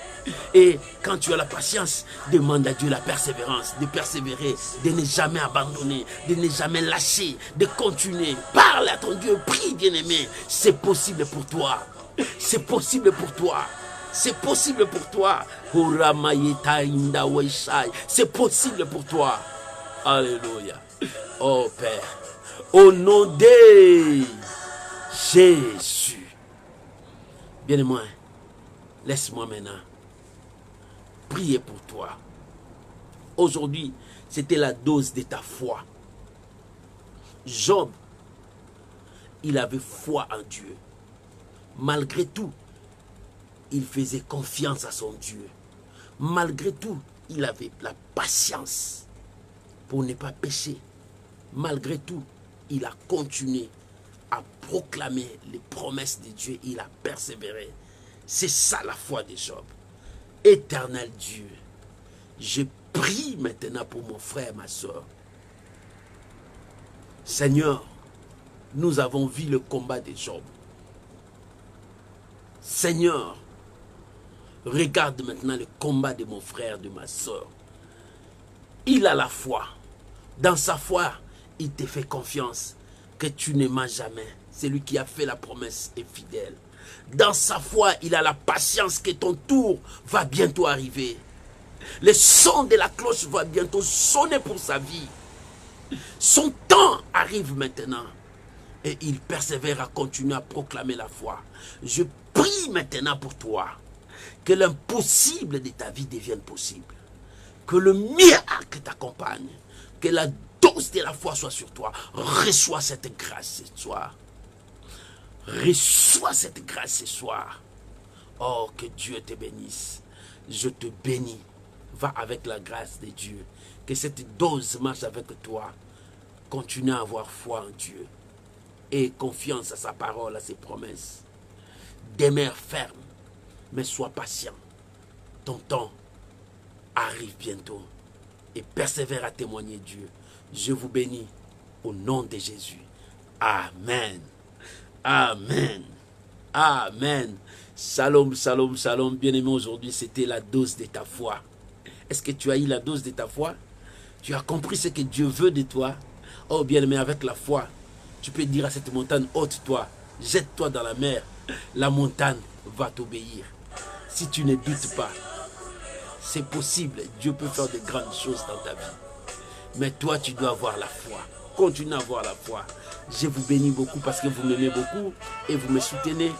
Et quand tu as la patience, demande à Dieu la persévérance, de persévérer, de ne jamais abandonner, de ne jamais lâcher, de continuer. Parle à ton Dieu, prie bien-aimé. C'est possible pour toi. C'est possible pour toi. C'est possible pour toi. C'est possible pour toi. Alléluia. Oh Père, au nom de Jésus. Bien-aimé, laisse-moi maintenant prier pour toi. Aujourd'hui, c'était la dose de ta foi. Job, il avait foi en Dieu. Malgré tout, il faisait confiance à son Dieu. Malgré tout, il avait la patience pour ne pas pécher. Malgré tout, il a continué à proclamer les promesses de Dieu. Il a persévéré. C'est ça la foi de Job. Éternel Dieu, je prie maintenant pour mon frère, ma soeur. Seigneur, nous avons vu le combat de Job. Seigneur, regarde maintenant le combat de mon frère, de ma soeur. Il a la foi. Dans sa foi, il te fait confiance que tu n'aimas jamais. Celui qui a fait la promesse est fidèle. Dans sa foi, il a la patience que ton tour va bientôt arriver. Le son de la cloche va bientôt sonner pour sa vie. Son temps arrive maintenant. Et il persévère à continuer à proclamer la foi. Je prie maintenant pour toi. Que l'impossible de ta vie devienne possible. Que le miracle t'accompagne. Que la dose de la foi soit sur toi. Reçois cette grâce ce soir. Reçois cette grâce ce soir. Oh, que Dieu te bénisse. Je te bénis. Va avec la grâce de Dieu. Que cette dose marche avec toi. Continue à avoir foi en Dieu. Et confiance à sa parole, à ses promesses. Demeure ferme. Mais sois patient. Ton temps arrive bientôt. Et persévère à témoigner Dieu. Je vous bénis au nom de Jésus. Amen. Amen. Amen. Shalom, shalom, shalom. Bien-aimé, aujourd'hui, c'était la dose de ta foi. Est-ce que tu as eu la dose de ta foi? Tu as compris ce que Dieu veut de toi? Oh, bien-aimé, avec la foi, tu peux dire à cette montagne, ôte-toi, jette-toi dans la mer. La montagne va t'obéir. Si tu ne doutes pas, c'est possible. Dieu peut faire de grandes choses dans ta vie. Mais toi, tu dois avoir la foi. Continue à avoir la foi. Je vous bénis beaucoup parce que vous m'aimez beaucoup et vous me soutenez.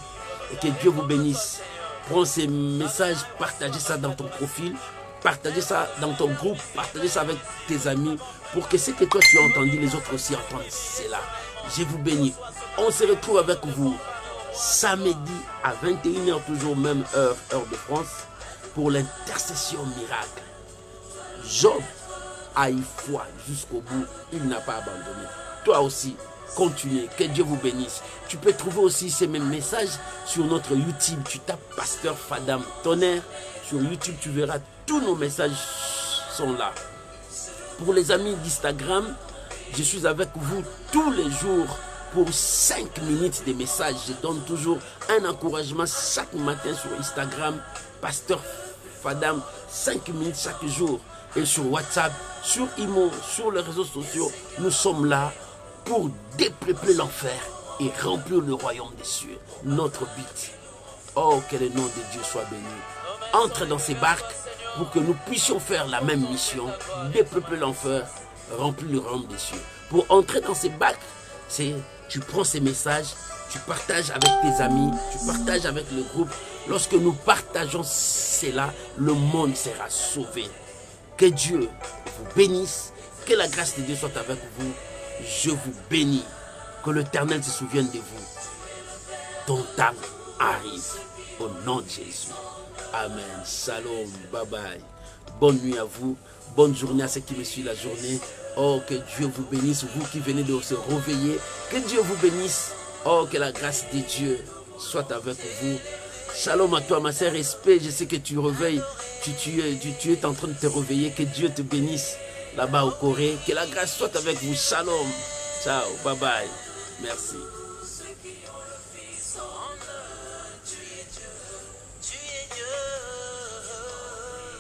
Et que Dieu vous bénisse. Prends ces messages, partagez ça dans ton profil, partagez ça dans ton groupe, partagez ça avec tes amis pour que ce que toi tu as entendu, les autres aussi entendent cela. Je vous bénis. On se retrouve avec vous samedi à 21h, toujours même heure de France, pour l'intercession miracle. Job a eu foi jusqu'au bout, il n'a pas abandonné. Toi aussi, continuez, que Dieu vous bénisse. Tu peux trouver aussi ces mêmes messages sur notre YouTube. Tu tapes Pasteur Fadam Tonnerre. Sur YouTube, tu verras tous nos messages sont là. Pour les amis d'Instagram, je suis avec vous tous les jours pour 5 minutes de messages. Je donne toujours un encouragement chaque matin sur Instagram. Pasteur Fadam, 5 minutes chaque jour. Et sur WhatsApp, sur Imo, sur les réseaux sociaux, nous sommes là pour dépeupler l'enfer et remplir le royaume des cieux. Notre but. Oh, que le nom de Dieu soit béni. Entre dans ces barques pour que nous puissions faire la même mission, dépeupler l'enfer, remplir le royaume des cieux. Pour entrer dans ces barques, c'est tu prends ces messages, tu partages avec tes amis, tu partages avec le groupe. Lorsque nous partageons cela, le monde sera sauvé. Que Dieu vous bénisse, que la grâce de Dieu soit avec vous. Je vous bénis, que l'Éternel se souvienne de vous. Ton temps arrive au nom de Jésus. Amen. Shalom. Bye bye. Bonne nuit à vous. Bonne journée à ceux qui me suivent la journée. Oh, que Dieu vous bénisse. Vous qui venez de se réveiller. Que Dieu vous bénisse. Oh, que la grâce de Dieu soit avec vous. Shalom à toi, ma sœur. Respect. Je sais que tu réveilles. Tu es en train de te réveiller. Que Dieu te bénisse là-bas au Corée. Que la grâce soit avec vous. Shalom. Ciao. Bye bye. Merci.